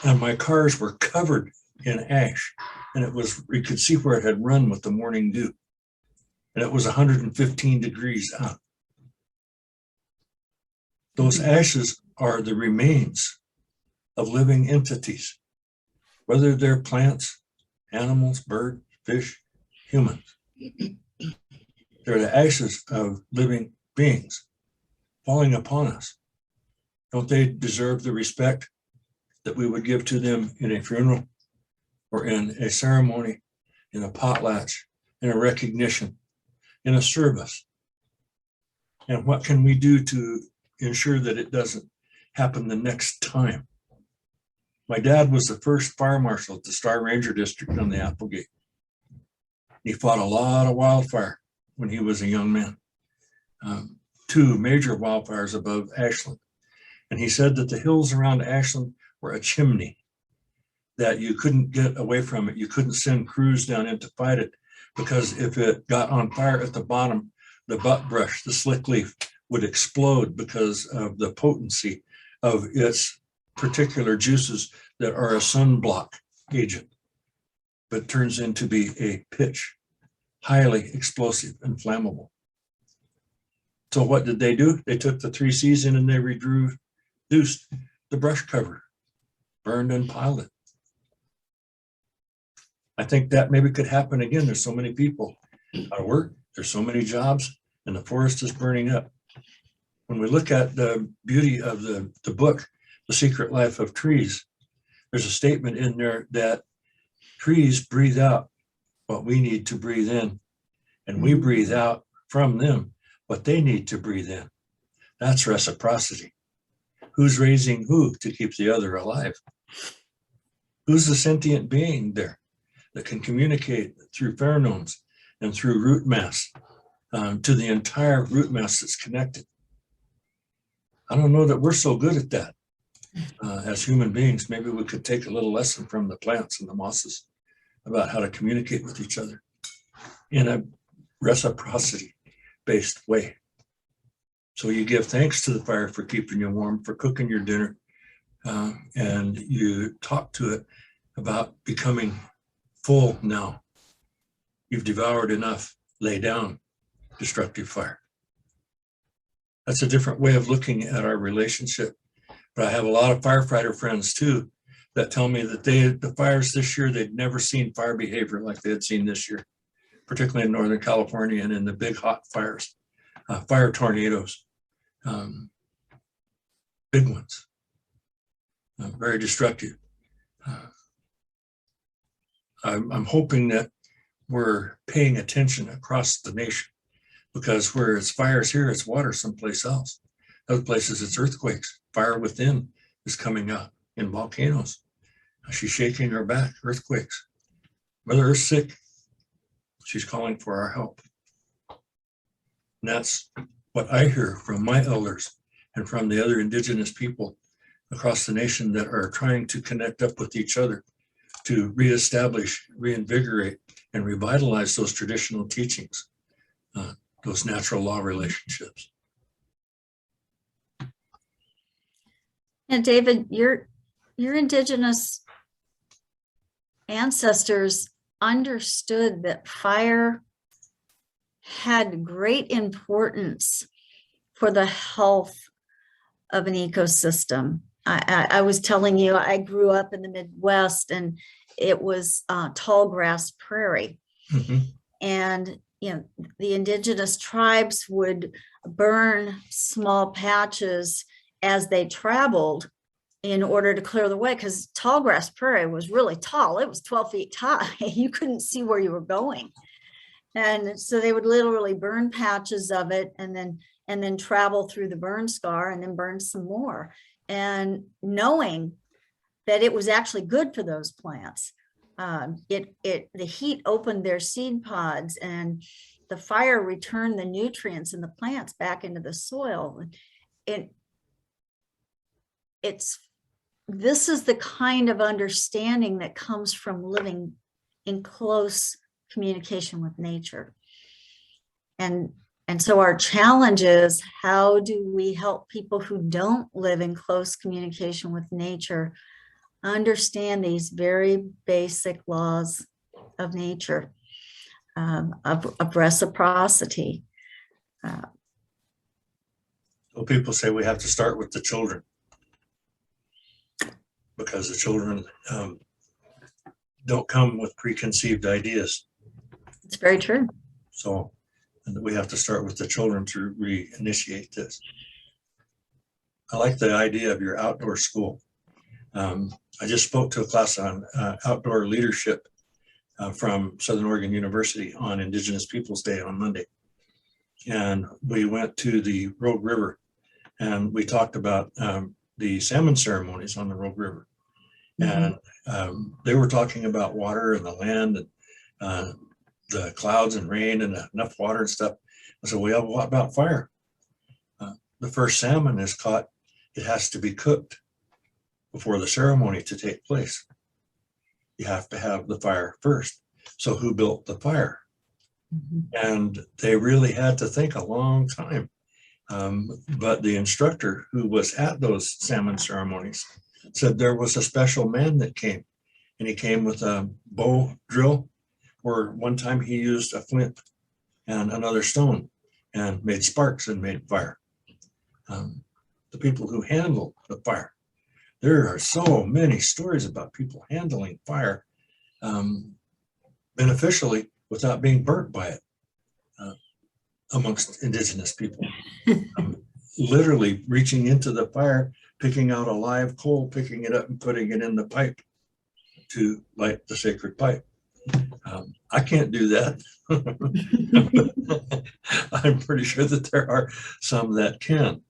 And my cars were covered in ash. And it was, you could see where it had run with the morning dew. And it was 115 degrees out. Those ashes are the remains of living entities, whether they're plants, animals, birds, fish, humans. They're the ashes of living beings falling upon us. Don't they deserve the respect that we would give to them in a funeral or in a ceremony, in a potlatch, in a recognition, in a service? And what can we do to ensure that it doesn't happen the next time? My dad was the first fire marshal at the Star Ranger District on the Applegate. He fought a lot of wildfire when he was a young man. 2 major wildfires above Ashland. And he said that the hills around Ashland were a chimney, that you couldn't get away from it. You couldn't send crews down in to fight it because if it got on fire at the bottom, the butt brush, the slick leaf would explode because of the potency of its particular juices that are a sunblock agent, but turns into be a pitch, highly explosive and flammable. So what did they do? They took the 3 C's in and they reduced the brush cover, burned and piled it. I think that maybe could happen again. There's so many people out of work, there's so many jobs, and the forest is burning up. When we look at the beauty of the book, The Secret Life of Trees, there's a statement in there that trees breathe out what we need to breathe in, and we breathe out from them what they need to breathe in. That's reciprocity. Who's raising who to keep the other alive? Who's the sentient being there that can communicate through pheromones and through root mass to the entire root mass that's connected? I don't know that we're so good at that as human beings. Maybe we could take a little lesson from the plants and the mosses about how to communicate with each other in a reciprocity-based way. So you give thanks to the fire for keeping you warm, for cooking your dinner, and you talk to it about becoming full now you've devoured enough, lay down destructive fire. That's a different way of looking at our relationship. But I have a lot of firefighter friends too that tell me that the fires this year, they'd never seen fire behavior like they had seen this year, particularly in Northern California and in the big hot fires, fire tornadoes, big ones, very destructive. I'm hoping that we're paying attention across the nation, because where it's fires here, it's water someplace else. Other places, it's earthquakes. Fire within is coming up in volcanoes. She's shaking her back, earthquakes. Mother Earth's sick. She's calling for our help. And that's what I hear from my elders and from the other Indigenous people across the nation that are trying to connect up with each other to reestablish, reinvigorate, and revitalize those traditional teachings, those natural law relationships. And David, your Indigenous ancestors understood that fire had great importance for the health of an ecosystem. I was telling you, I grew up in the Midwest, and it was tall grass prairie. Mm-hmm. And the Indigenous tribes would burn small patches as they traveled in order to clear the way, because tall grass prairie was really tall. It was 12 feet high. You couldn't see where you were going. And so they would literally burn patches of it and then travel through the burn scar and then burn some more. And knowing that it was actually good for those plants. The heat opened their seed pods, and the fire returned the nutrients in the plants back into the soil. This is the kind of understanding that comes from living in close communication with nature. And so our challenge is, how do we help people who don't live in close communication with nature understand these very basic laws of nature, of reciprocity? Well, people say we have to start with the children, because the children don't come with preconceived ideas. It's very true. So we have to start with the children to reinitiate this. I like the idea of your outdoor school. I just spoke to a class on outdoor leadership from Southern Oregon University on Indigenous Peoples Day on Monday. And we went to the Rogue River, and we talked about the salmon ceremonies on the Rogue River. And they were talking about water and the land and the clouds and rain and enough water and stuff. I said, well, what about fire? The first salmon is caught, it has to be cooked before the ceremony to take place. You have to have the fire first. So who built the fire? And they really had to think a long time. But the instructor who was at those salmon ceremonies said there was a special man that came, and he came with a bow drill, where one time he used a flint and another stone and made sparks and made fire. The people who handled the fire. There are so many stories about people handling fire beneficially without being burnt by it amongst Indigenous people. Literally reaching into the fire, picking out a live coal, picking it up and putting it in the pipe to light the sacred pipe. I can't do that. I'm pretty sure that there are some that can.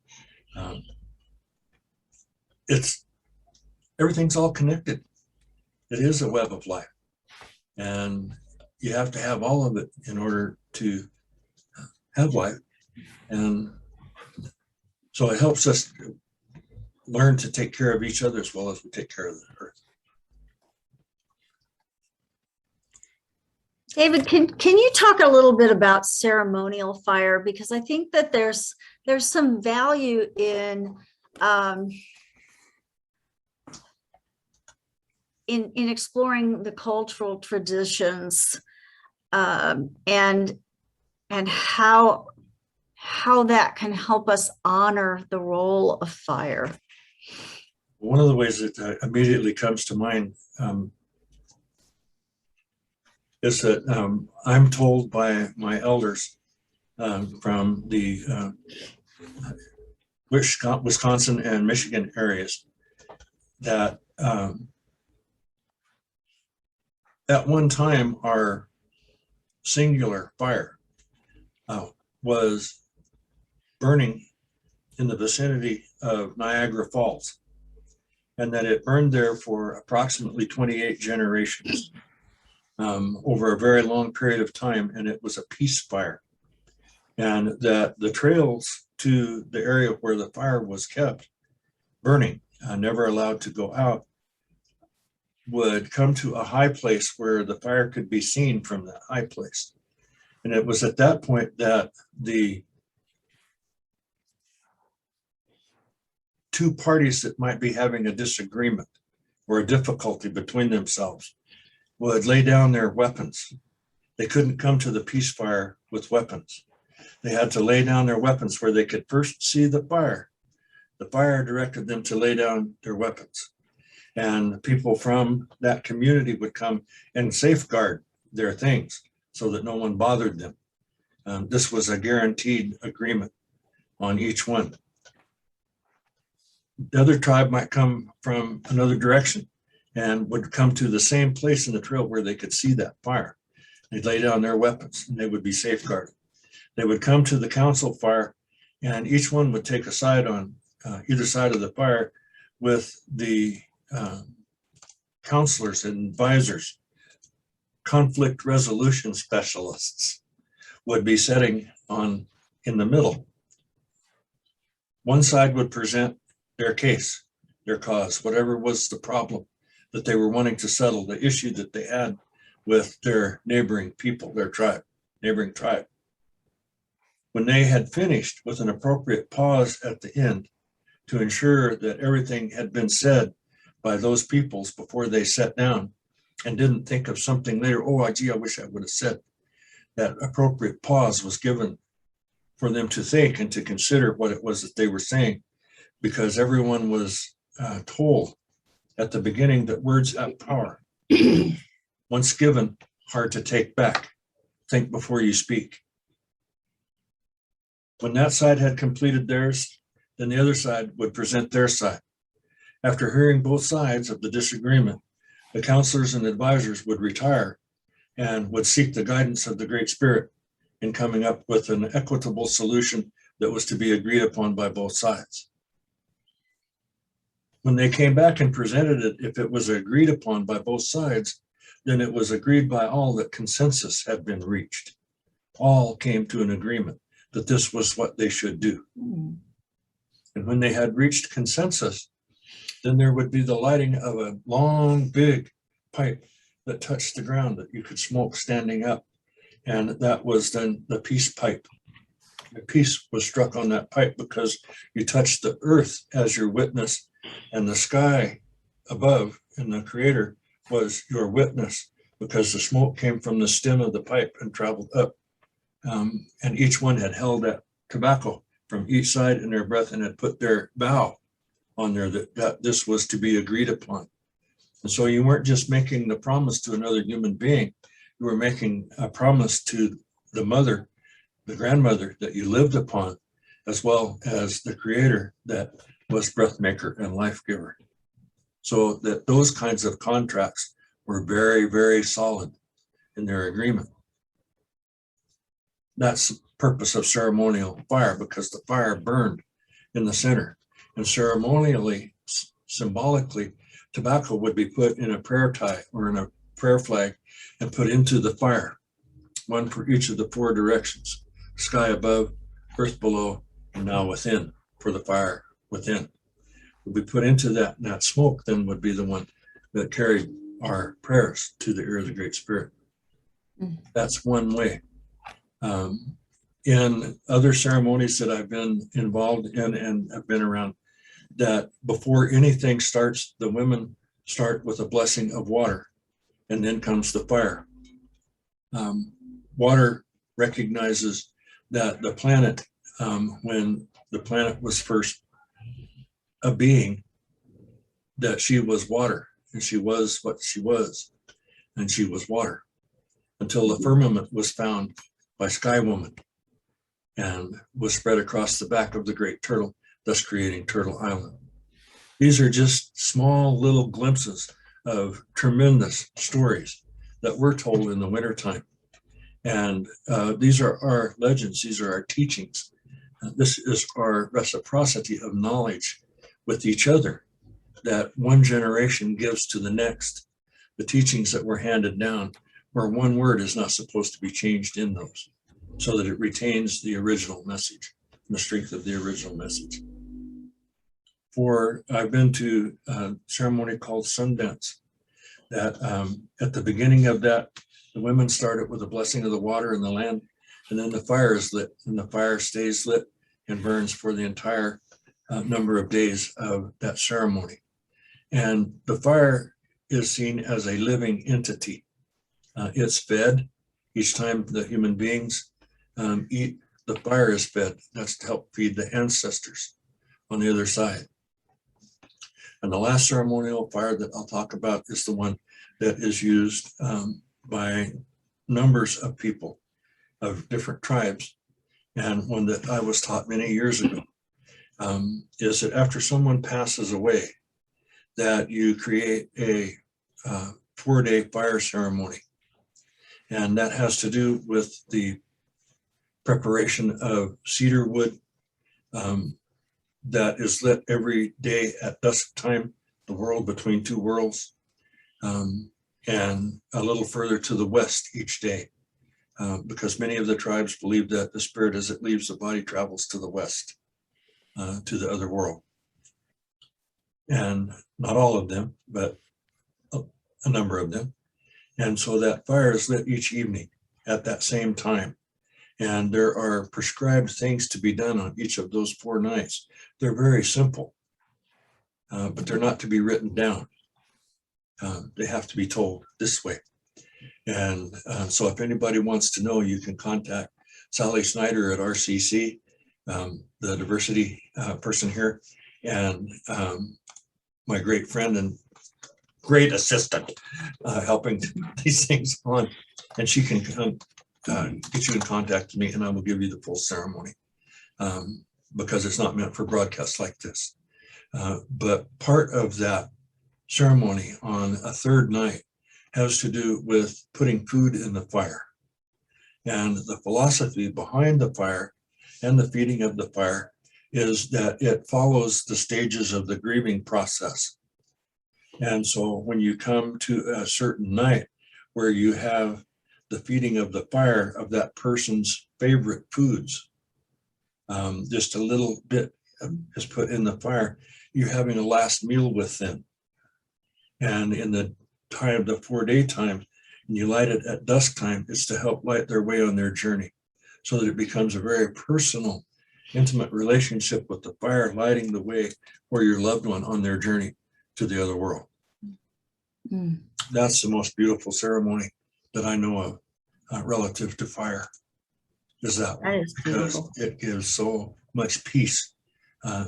Everything's all connected. It is a web of life, and you have to have all of it in order to have life. And so it helps us learn to take care of each other as well as we take care of the earth. David, can you talk a little bit about ceremonial fire? Because I think that there's some value in exploring the cultural traditions and how that can help us honor the role of fire. One of the ways that immediately comes to mind is that I'm told by my elders from the Wisconsin and Michigan areas that at one time our singular fire was burning in the vicinity of Niagara Falls, and that it burned there for approximately 28 generations over a very long period of time, and it was a peace fire. And that the trails to the area where the fire was kept burning, never allowed to go out, would come to a high place where the fire could be seen from that high place. And it was at that point that the two parties that might be having a disagreement or a difficulty between themselves would lay down their weapons. They couldn't come to the peace fire with weapons. They had to lay down their weapons where they could first see the fire. The fire directed them to lay down their weapons. And people from that community would come and safeguard their things so that no one bothered them. This was a guaranteed agreement on each one. The other tribe might come from another direction and would come to the same place in the trail where they could see that fire. They'd lay down their weapons and they would be safeguarded. They would come to the council fire, and each one would take a side on either side of the fire with the counselors and advisors. Conflict resolution specialists would be sitting in the middle. One side would present their case, their cause, whatever was the problem that they were wanting to settle, the issue that they had with their neighboring people, their tribe, neighboring tribe. When they had finished, with an appropriate pause at the end to ensure that everything had been said by those peoples before they sat down and didn't think of something later, oh, gee, I wish I would have said, that appropriate pause was given for them to think and to consider what it was that they were saying, because everyone was told at the beginning that words have power. Once given, hard to take back. Think before you speak. When that side had completed theirs, then the other side would present their side. After hearing both sides of the disagreement, the counselors and advisors would retire and would seek the guidance of the Great Spirit in coming up with an equitable solution that was to be agreed upon by both sides. When they came back and presented it, if it was agreed upon by both sides, then it was agreed by all that consensus had been reached. All came to an agreement that this was what they should do. And when they had reached consensus, then there would be the lighting of a long, big pipe that touched the ground that you could smoke standing up. And that was then the peace pipe. The peace was struck on that pipe because you touched the earth as your witness, and the sky above and the Creator was your witness, because the smoke came from the stem of the pipe and traveled up. And each one had held that tobacco from each side in their breath and had put their vow on there that this was to be agreed upon. And so you weren't just making the promise to another human being, you were making a promise to the mother, the grandmother that you lived upon, as well as the Creator that was breath maker and life giver. So that those kinds of contracts were very, very solid in their agreement. That's the purpose of ceremonial fire, because the fire burned in the center. And ceremonially, symbolically, tobacco would be put in a prayer tie or in a prayer flag and put into the fire, one for each of the four directions: sky above, earth below, and now within, for the fire within. Would be put into that, and that smoke then would be the one that carried our prayers to the ear of the Great Spirit. That's one way. In other ceremonies that I've been involved in and have been around, that before anything starts, the women start with a blessing of water, and then comes the fire. water recognizes that the planet, when the planet was first a being, that she was water, and she was what she was, and she was water, until the firmament was found by Sky Woman and was spread across the back of the great turtle, thus creating Turtle Island. These are just small little glimpses of tremendous stories that we're told in the wintertime. And these are our legends, these are our teachings. This is our reciprocity of knowledge with each other that one generation gives to the next. The teachings that were handed down, where one word is not supposed to be changed in those, so that it retains the original message, the strength of the original message. I've been to a ceremony called Sundance, that at the beginning of that, the women started with a blessing of the water and the land, and then the fire is lit, and the fire stays lit and burns for the entire number of days of that ceremony. And the fire is seen as a living entity. It's fed each time the human beings eat. The fire is fed. That's to help feed the ancestors on the other side. And the last ceremonial fire that I'll talk about is the one that is used by numbers of people of different tribes. And one that I was taught many years ago is that after someone passes away, that you create a 4-day fire ceremony. And that has to do with the preparation of cedar wood that is lit every day at dusk time, the world between two worlds, and a little further to the west each day, because many of the tribes believe that the spirit, as it leaves the body, travels to the west, to the other world. And not all of them, but a number of them. And so that fire is lit each evening at that same time. And there are prescribed things to be done on each of those 4 nights. They're very simple, but they're not to be written down. They have to be told this way. And so if anybody wants to know, you can contact Sally Snyder at RCC, the diversity person here, and my great friend and great assistant helping these things on. And she can get you in contact with me, and I will give you the full ceremony, because it's not meant for broadcasts like this. But part of that ceremony on a 3rd night has to do with putting food in the fire. And the philosophy behind the fire and the feeding of the fire is that it follows the stages of the grieving process. And so when you come to a certain night where you have the feeding of the fire of that person's favorite foods, just a little bit is put in the fire, you're having a last meal with them. And in the time, the 4-day time, and you light it at dusk time, it's to help light their way on their journey, so that it becomes a very personal, intimate relationship with the fire lighting the way for your loved one on their journey to the other world. Mm. That's the most beautiful ceremony that I know of relative to fire, is that one, That is because beautiful. it gives so much peace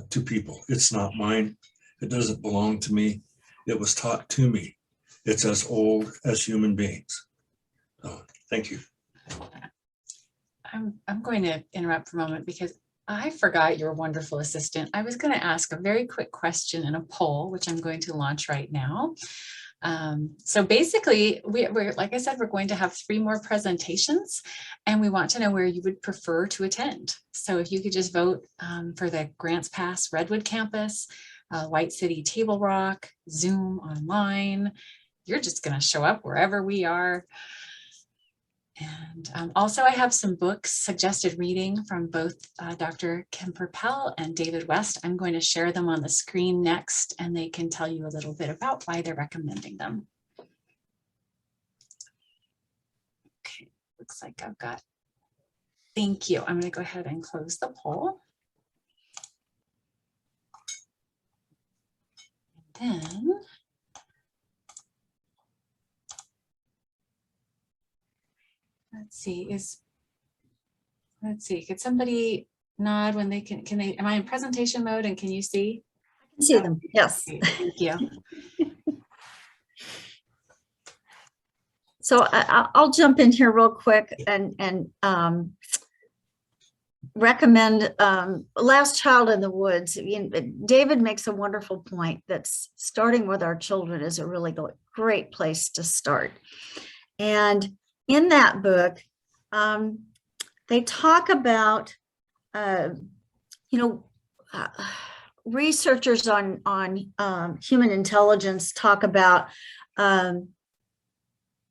to people. It's not mine. It doesn't belong to me. It was taught to me. It's as old as human beings. So, thank you. I'm going to interrupt for a moment because I forgot your wonderful assistant. I was going to ask a very quick question in a poll, which I'm going to launch right now. So basically, we're like I said, we're going to have 3 more presentations, and we want to know where you would prefer to attend. So if you could just vote for the Grants Pass Redwood campus, White City Table Rock, Zoom online. You're just going to show up wherever we are. And also I have some books suggested reading from both Dr. Kemper Pell and David West. I'm going to share them on the screen next, and they can tell you a little bit about why they're recommending them. Okay, looks like I've got, thank you. I'm going to go ahead and close the poll. And then let's see, could somebody nod when they can they, am I in presentation mode and can you see? I can see them, yes. Thank you. So I'll jump in here real quick and recommend Last Child in the Woods. David makes a wonderful point that starting with our children is a really great place to start. And in that book, they talk about, researchers on human intelligence talk about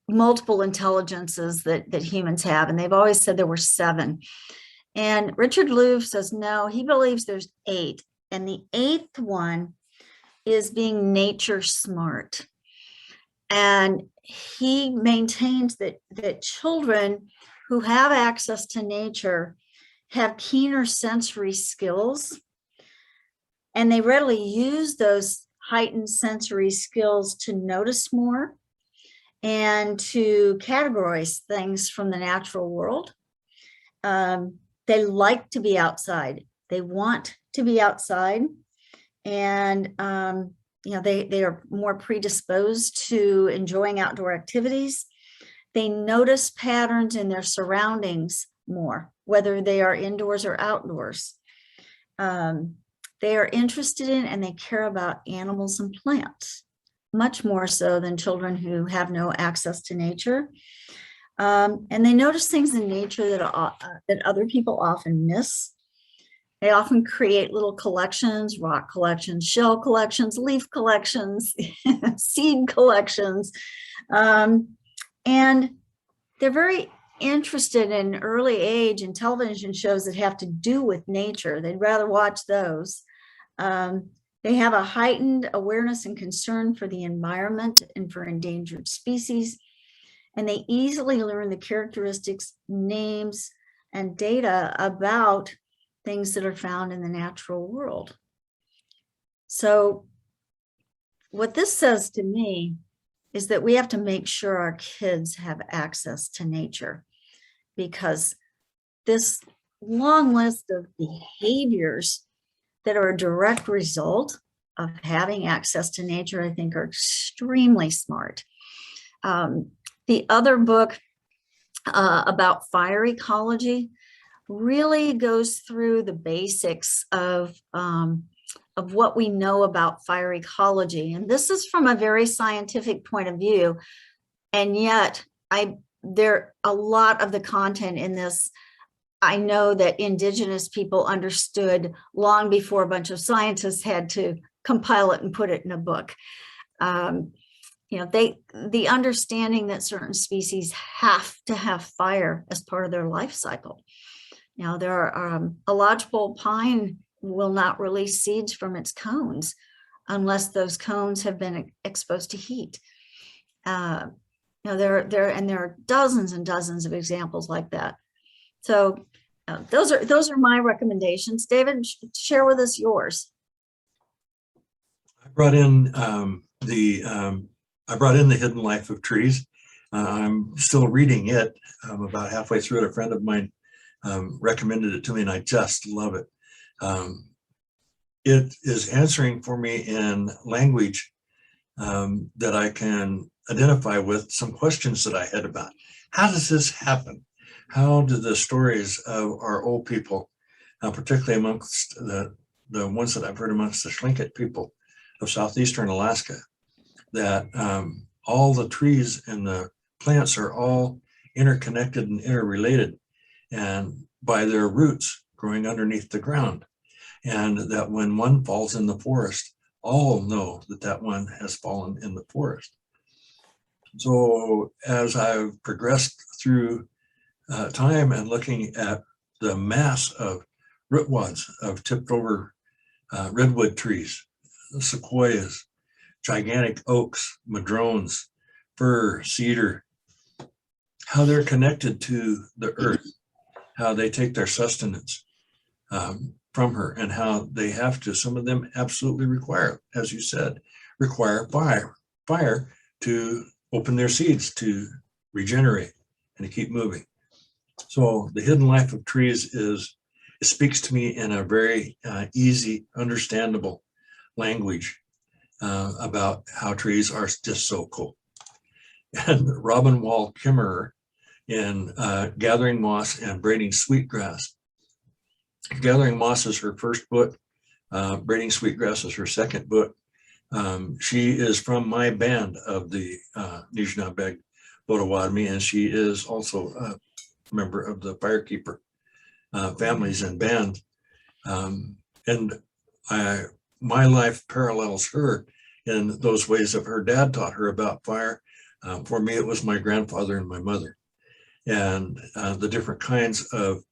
multiple intelligences that humans have, and they've always said there were 7. And Richard Louv says no, he believes there's 8, and the 8th one is being nature smart. And he maintains that children who have access to nature have keener sensory skills, and they readily use those heightened sensory skills to notice more and to categorize things from the natural world. They like to be outside. They want to be outside, and they are more predisposed to enjoying outdoor activities. They notice patterns in their surroundings more, whether they are indoors or outdoors. They are interested in and they care about animals and plants, much more so than children who have no access to nature. And they notice things in nature that other people often miss. They often create little collections, rock collections, shell collections, leaf collections, seed collections. And they're very interested in early age in television shows that have to do with nature. They'd rather watch those. They have a heightened awareness and concern for the environment and for endangered species. And they easily learn the characteristics, names, and data about things that are found in the natural world. So what this says to me is that we have to make sure our kids have access to nature, because this long list of behaviors that are a direct result of having access to nature, I think, are extremely smart. The other book about fire ecology really goes through the basics of what we know about fire ecology. And this is from a very scientific point of view. And yet a lot of the content in this, I know that Indigenous people understood long before a bunch of scientists had to compile it and put it in a book. The understanding that certain species have to have fire as part of their life cycle. Now, there are a lodgepole pine will not release seeds from its cones unless those cones have been exposed to heat. There are dozens and dozens of examples like that. So those are my recommendations. David, share with us yours. I brought in the Hidden Life of Trees. I'm still reading it. I'm about halfway through it. A friend of mine recommended it to me, and I just love it. It is answering for me in language that I can identify with some questions that I had about. How does this happen? How do the stories of our old people, particularly amongst the ones that I've heard amongst the Tlingit people of southeastern Alaska, that all the trees and the plants are all interconnected and interrelated, and by their roots growing underneath the ground, and that when one falls in the forest, all know that that one has fallen in the forest. So as I've progressed through time and looking at the mass of root wads of tipped over redwood trees, sequoias, gigantic oaks, madrones, fir, cedar, how they're connected to the earth, how they take their sustenance from her, and how they have to, some of them absolutely require, as you said, require fire to open their seeds to regenerate and to keep moving. So the hidden life of trees it speaks to me in a very easy, understandable language about how trees are just so cool. And Robin Wall Kimmerer in Gathering Moss and Braiding Sweetgrass. Gathering Moss is her first book. Braiding Sweetgrass is her second book. She is from my band of the Anishinaabe Potawatomi, and she is also a member of the Firekeeper families and band. My life parallels her in those ways of her dad taught her about fire. For me, it was my grandfather and my mother, and the different kinds of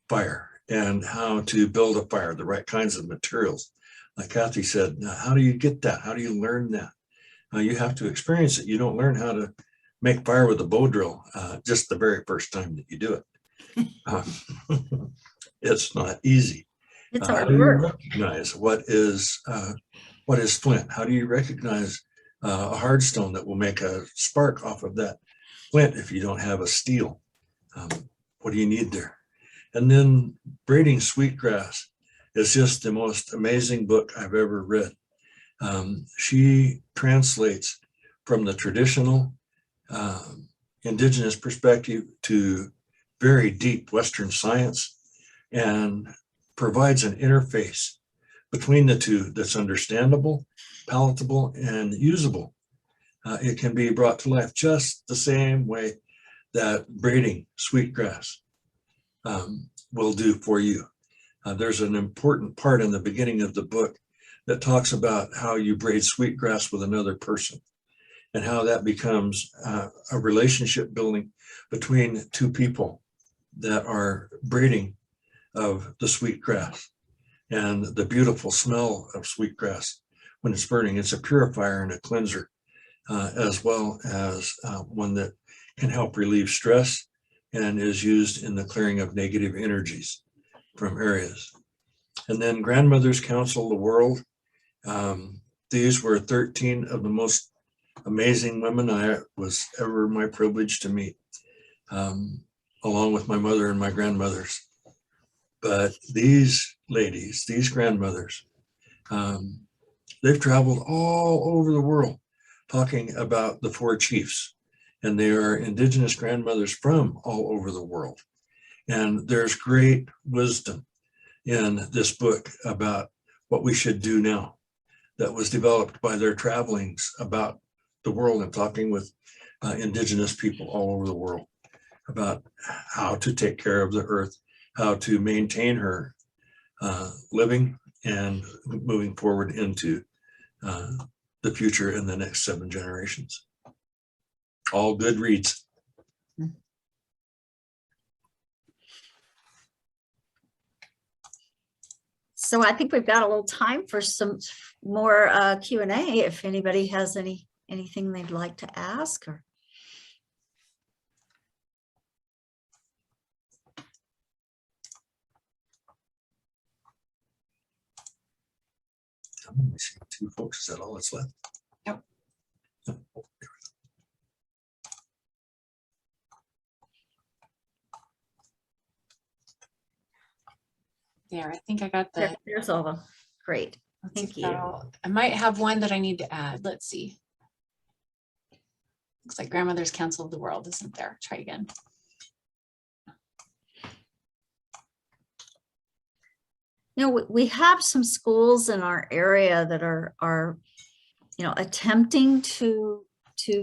fire and how to build a fire, the right kinds of materials. Like Kathy said, how do you get that? How do you learn that? You have to experience it. You don't learn how to make fire with a bow drill just the very first time that you do it. It's not easy. It's How hard do you work. recognize what is flint? How do you recognize a hard stone that will make a spark off of that flint if you don't have a steel? What do you need there? And then Braiding Sweetgrass is just the most amazing book I've ever read. She translates from the traditional Indigenous perspective to very deep Western science and provides an interface between the two that's understandable, palatable, and usable. It can be brought to life just the same way that braiding sweetgrass will do for you. There's an important part in the beginning of the book that talks about how you braid sweetgrass with another person and how that becomes a relationship building between two people that are braiding of the sweetgrass and the beautiful smell of sweetgrass when it's burning. It's a purifier and a cleanser, as well as one that can help relieve stress and is used in the clearing of negative energies from areas. And then Grandmothers Counsel the World. These were 13 of the most amazing women I was ever my privilege to meet, along with my mother and my grandmothers. But these ladies, these grandmothers, they've traveled all over the world talking about the four chiefs, and they are Indigenous grandmothers from all over the world. And there's great wisdom in this book about what we should do now that was developed by their travelings about the world and talking with Indigenous people all over the world about how to take care of the earth, how to maintain her living and moving forward into the future in the next 7 generations. All good reads. So I think we've got a little time for some more Q&A if anybody has anything they'd like to ask. Or I'm only seeing 2 folks. Is that all that's left? Yep. Oh, There, I think I got the. there's all of them. Great. Thank you. I might have one that I need to add. Let's see. Looks like Grandmother's Counsel of the World isn't there. Try again. You know, we have some schools in our area that are attempting to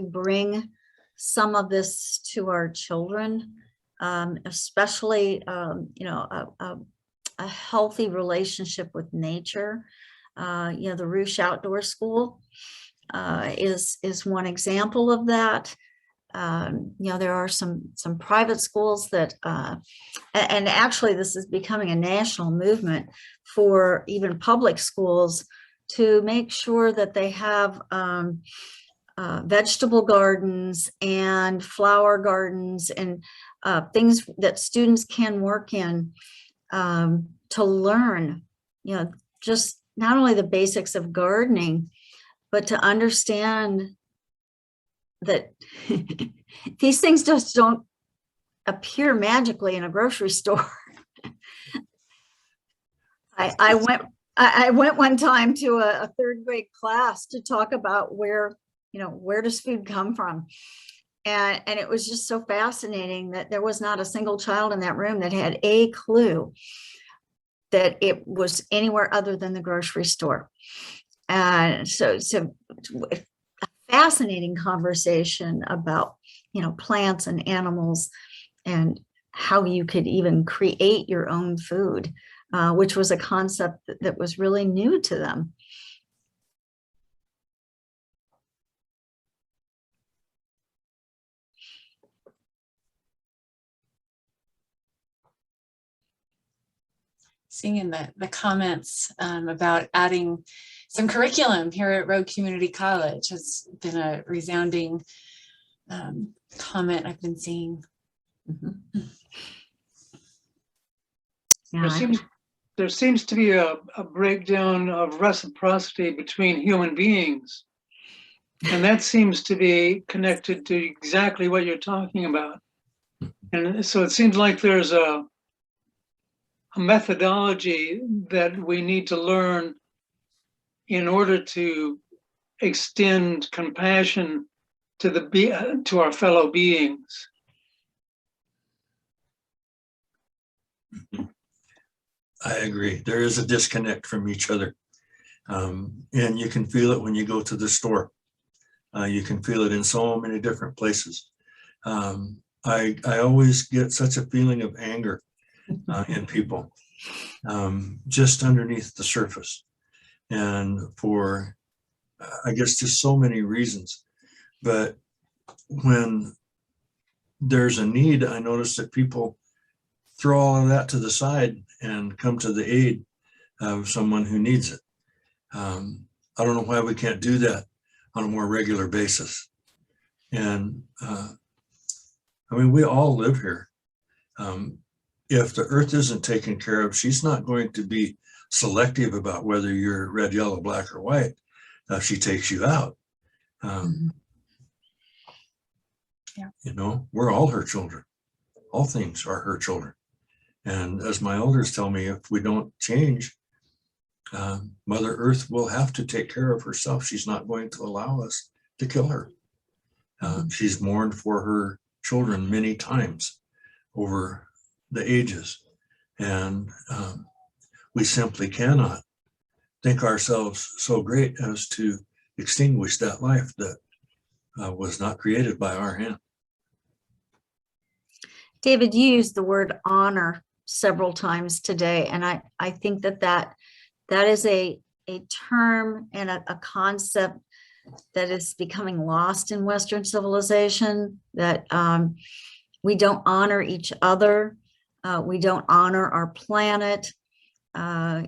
bring some of this to our children, especially a healthy relationship with nature. The Roosh Outdoor School is one example of that. There are some private schools that, and actually this is becoming a national movement for even public schools to make sure that they have vegetable gardens and flower gardens and things that students can work in to learn, just not only the basics of gardening, but to understand that these things just don't appear magically in a grocery store. I went one time to a third grade class to talk about where does food come from? And it was just so fascinating that there was not a single child in that room that had a clue that it was anywhere other than the grocery store. And so a fascinating conversation about, plants and animals and how you could even create your own food, which was a concept that was really new to them. Seeing in the comments about adding some curriculum here at Rogue Community College has been a resounding comment I've been seeing. Mm-hmm. Yeah. There seems to be a breakdown of reciprocity between human beings. And that seems to be connected to exactly what you're talking about. And so it seems like there's a methodology that we need to learn in order to extend compassion to our fellow beings. I agree. There is a disconnect from each other. And you can feel it when you go to the store. You can feel it in so many different places. I always get such a feeling of anger in people, just underneath the surface. And for, I guess, just so many reasons. But when there's a need, I notice that people throw all of that to the side and come to the aid of someone who needs it. I don't know why we can't do that on a more regular basis. And I mean, we all live here. If the earth isn't taken care of, she's not going to be selective about whether you're red, yellow, black, or white. She takes you out. We're all her children. All things are her children. And as my elders tell me, if we don't change, Mother Earth will have to take care of herself. She's not going to allow us to kill her. She's mourned for her children many times over the ages. And we simply cannot think ourselves so great as to extinguish that life that was not created by our hand. David, you used the word honor several times today, and I think that is a term and a concept that is becoming lost in Western civilization, that we don't honor each other, we don't honor our planet, and I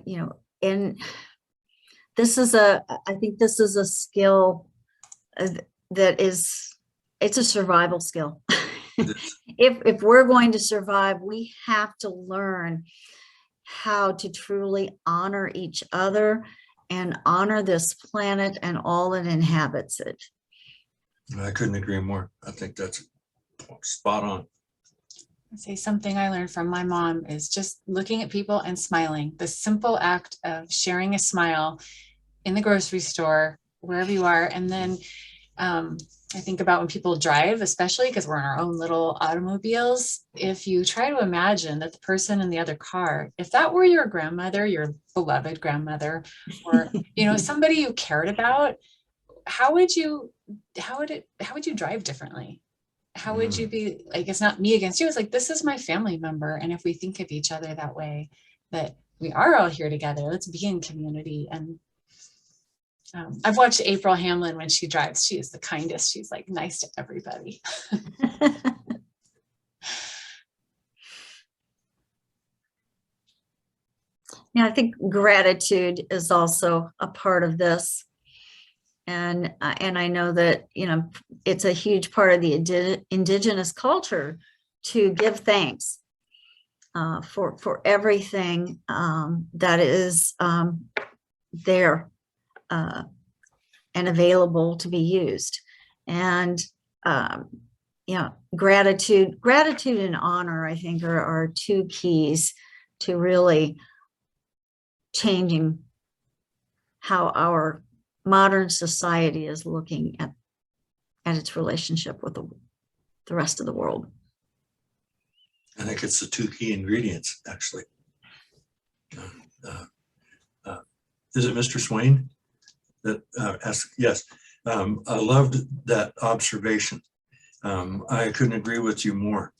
think this is a skill it's a survival skill. If we're going to survive, we have to learn how to truly honor each other and honor this planet and all that inhabits it. I couldn't agree more. I think that's spot on. I'd say something I learned from my mom is just looking at people and smiling. The simple act of sharing a smile in the grocery store, wherever you are. And then I think about when people drive, especially because we're in our own little automobiles. If you try to imagine that the person in the other car, if that were your grandmother, your beloved grandmother, or somebody you cared about, how would you drive differently? How would you be like, it's not me against you, it's like, this is my family member. And if we think of each other that way, that we are all here together, let's be in community. And I've watched April Hamlin when she drives. She is the kindest. She's like nice to everybody. Yeah, I think gratitude is also a part of this. And I know that, it's a huge part of the Indigenous culture to give thanks for everything that is there and available to be used. And, yeah, gratitude and honor, I think are two keys to really changing how our modern society is looking at its relationship with the rest of the world. I think it's the two key ingredients, actually. Is it Mr. Swain that asked? Yes, I loved that observation. I couldn't agree with you more.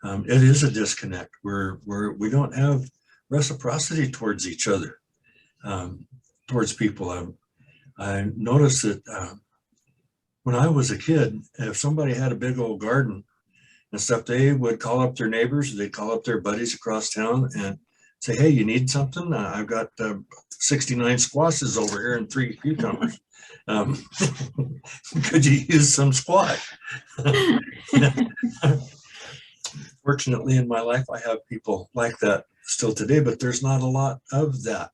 It is a disconnect where we don't have reciprocity towards each other, towards people. I noticed that when I was a kid, if somebody had a big old garden and stuff, they would call up their neighbors, they'd call up their buddies across town and say, hey, you need something? I've got 69 squashes over here and 3 cucumbers. Could you use some squash? Fortunately, in my life, I have people like that still today, but there's not a lot of that.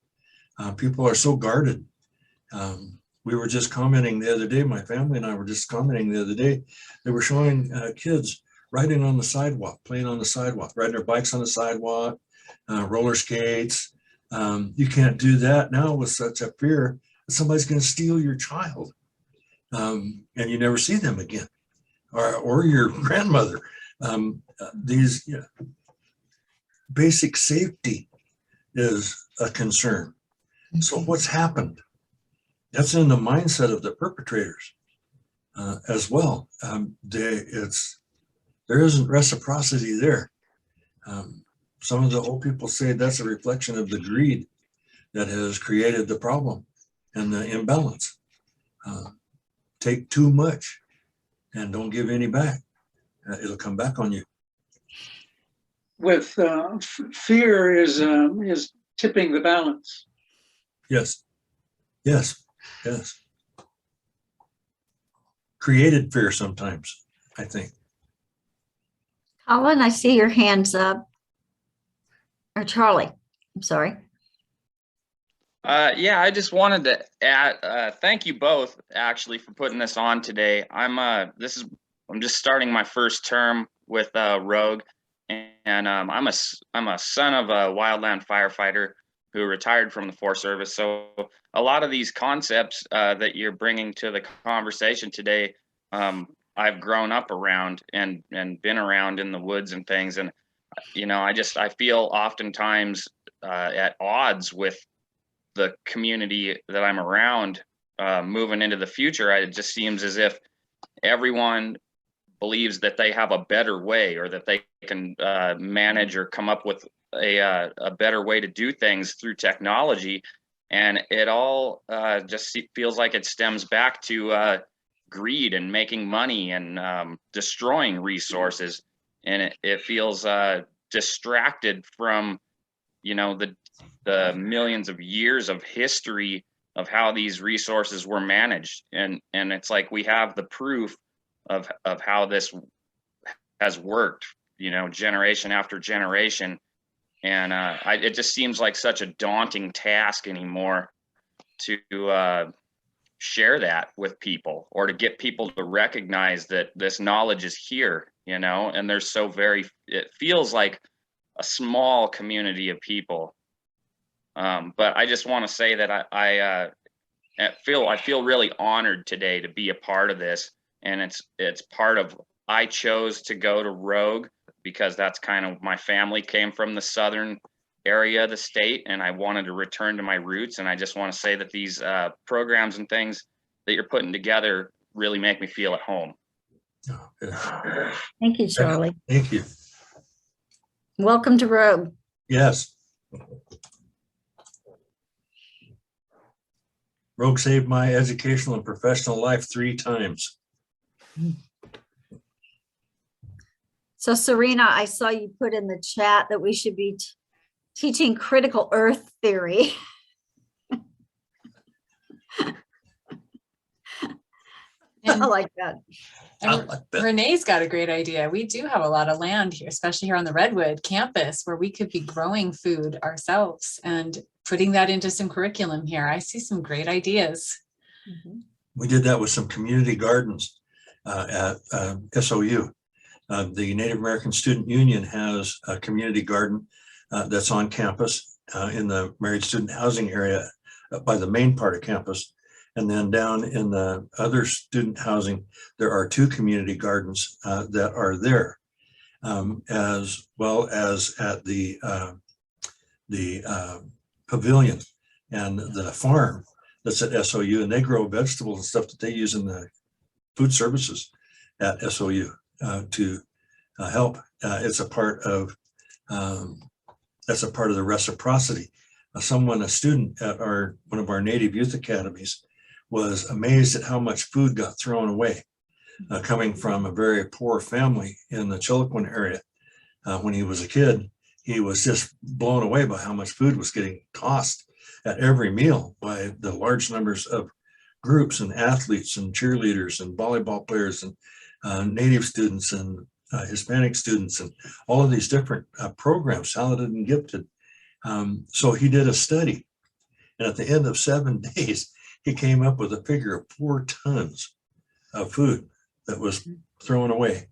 People are so guarded. We were just commenting the other day, my family and I were just commenting the other day, they were showing kids riding on the sidewalk, playing on the sidewalk, riding their bikes on the sidewalk, roller skates. You can't do that now with such a fear that somebody's going to steal your child, and you never see them again, or your grandmother. These basic safety is a concern. So what's happened? That's in the mindset of the perpetrators as well. There isn't reciprocity there. Some of the old people say that's a reflection of the greed that has created the problem and the imbalance. Take too much and don't give any back. It'll come back on you. With fear is tipping the balance. Yes. Created fear sometimes, I think. Colin, I see your hands up. Or Charlie, I'm sorry. Yeah, I just wanted to add, thank you both actually for putting this on today. I'm just starting my first term with Rogue, and I'm a son of a wildland firefighter who retired from the Forest Service. So a lot of these concepts that you're bringing to the conversation today, I've grown up around and been around in the woods and things. And, I feel oftentimes at odds with the community that I'm around moving into the future. It just seems as if everyone believes that they have a better way, or that they can manage or come up with a better way to do things through technology. And it all just feels like it stems back to greed and making money and destroying resources. And it feels distracted from, the millions of years of history of how these resources were managed. And it's like we have the proof of how this has worked, generation after generation. And it just seems like such a daunting task anymore to share that with people, or to get people to recognize that this knowledge is here, and there's it feels like a small community of people. But I just want to say that I feel really honored today to be a part of this. And it's part of, I chose to go to Rogue because that's kind of, my family came from the southern area of the state, and I wanted to return to my roots. And I just want to say that these programs and things that you're putting together really make me feel at home. Thank you, Charlie. Thank you. Welcome to Rogue. Yes. Rogue saved my educational and professional life 3 times. So Serena, I saw you put in the chat that we should be teaching critical earth theory. I like that. Renee's got a great idea. We do have a lot of land here, especially here on the Redwood campus, where we could be growing food ourselves and putting that into some curriculum here. I see some great ideas. We did that with some community gardens at SOU. The Native American Student Union has a community garden that's on campus in the married student housing area by the main part of campus. And then down in the other student housing, there are 2 community gardens that are there, as well as at the pavilion and the farm that's at SOU, and they grow vegetables and stuff that they use in the food services at SOU to help. It's a part of that's a part of the reciprocity. A student at one of our Native Youth Academies was amazed at how much food got thrown away, coming from a very poor family in the Chiloquin area. When he was a kid, he was just blown away by how much food was getting tossed at every meal by the large numbers of groups and athletes and cheerleaders and volleyball players and Native students and Hispanic students and all of these different programs, talented and gifted. So he did a study, and at the end of 7 days, he came up with a figure of 4 tons of food that was thrown away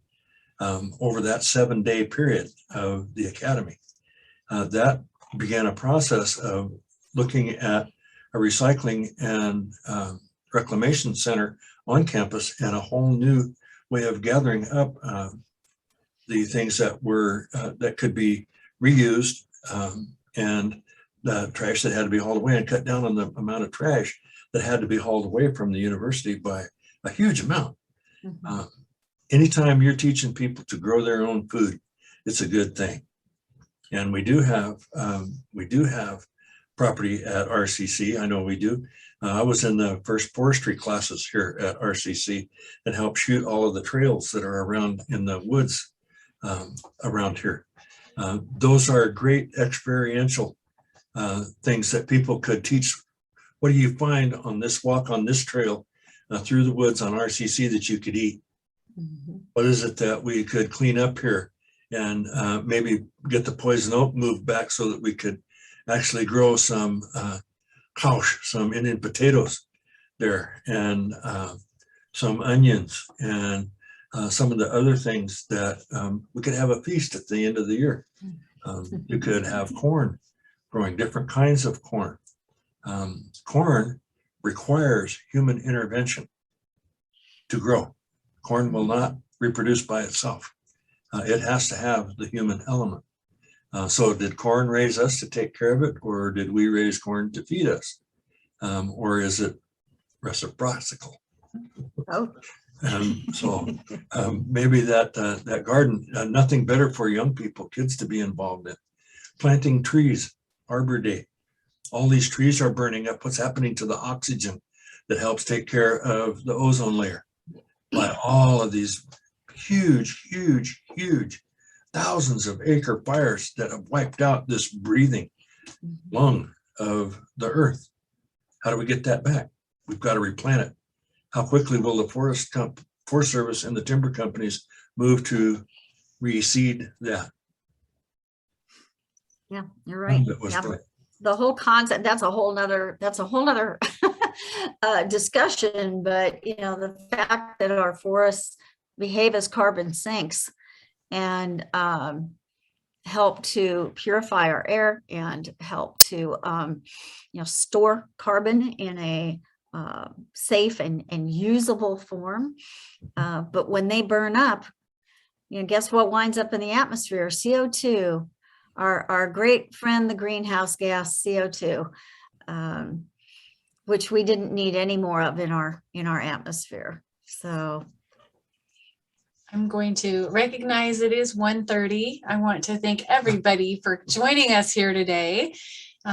over that 7-day period of the academy. That began a process of looking at a recycling and reclamation center on campus and a whole new way of gathering up the things that were that could be reused and the trash that had to be hauled away, and cut down on the amount of trash that had to be hauled away from the university by a huge amount. Anytime you're teaching people to grow their own food, it's a good thing. And we do have property at RCC. I know we do. I was in the first forestry classes here at RCC and helped shoot all of the trails that are around in the woods around here. Those are great experiential things that people could teach. What do you find on this walk on this trail through the woods on RCC that you could eat? What is it that we could clean up here and maybe get the poison oak moved back so that we could actually grow some kaush, some Indian potatoes there, and some onions, and some of the other things that we could have a feast at the end of the year. You could have corn, growing different kinds of corn. Corn requires human intervention to grow. Corn will not reproduce by itself. It has to have the human element. So did corn raise us to take care of it, or did we raise corn to feed us? Or is it reciprocal? Oh. So maybe that garden, nothing better for young people, kids to be involved in. Planting trees, Arbor Day. All these trees are burning up. What's happening to the oxygen that helps take care of the ozone layer? By all of these huge thousands of acre fires that have wiped out this breathing lung of the earth. How do we get that back? We've got to replant it. How quickly will the Forest Service and the timber companies move to reseed that? Yeah, you're right. The whole concept, that's a whole nother discussion, but the fact that our forests behave as carbon sinks and help to purify our air and help to store carbon in a safe and usable form. But when they burn up, guess what winds up in the atmosphere? CO2, our great friend, the greenhouse gas CO2, which we didn't need any more of in our atmosphere. So I'm going to recognize it is 1:30. I want to thank everybody for joining us here today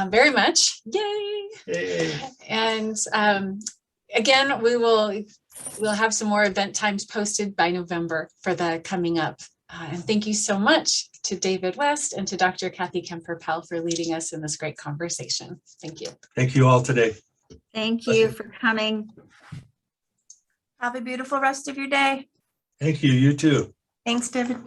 very much. Yay! Yay. And again, we'll have some more event times posted by November for the coming up. And thank you so much to David West and to Dr. Kathy Kemper-Pell for leading us in this great conversation. Thank you. Thank you all today. Thank you for coming. Have a beautiful rest of your day. Thank you. You too. Thanks, David.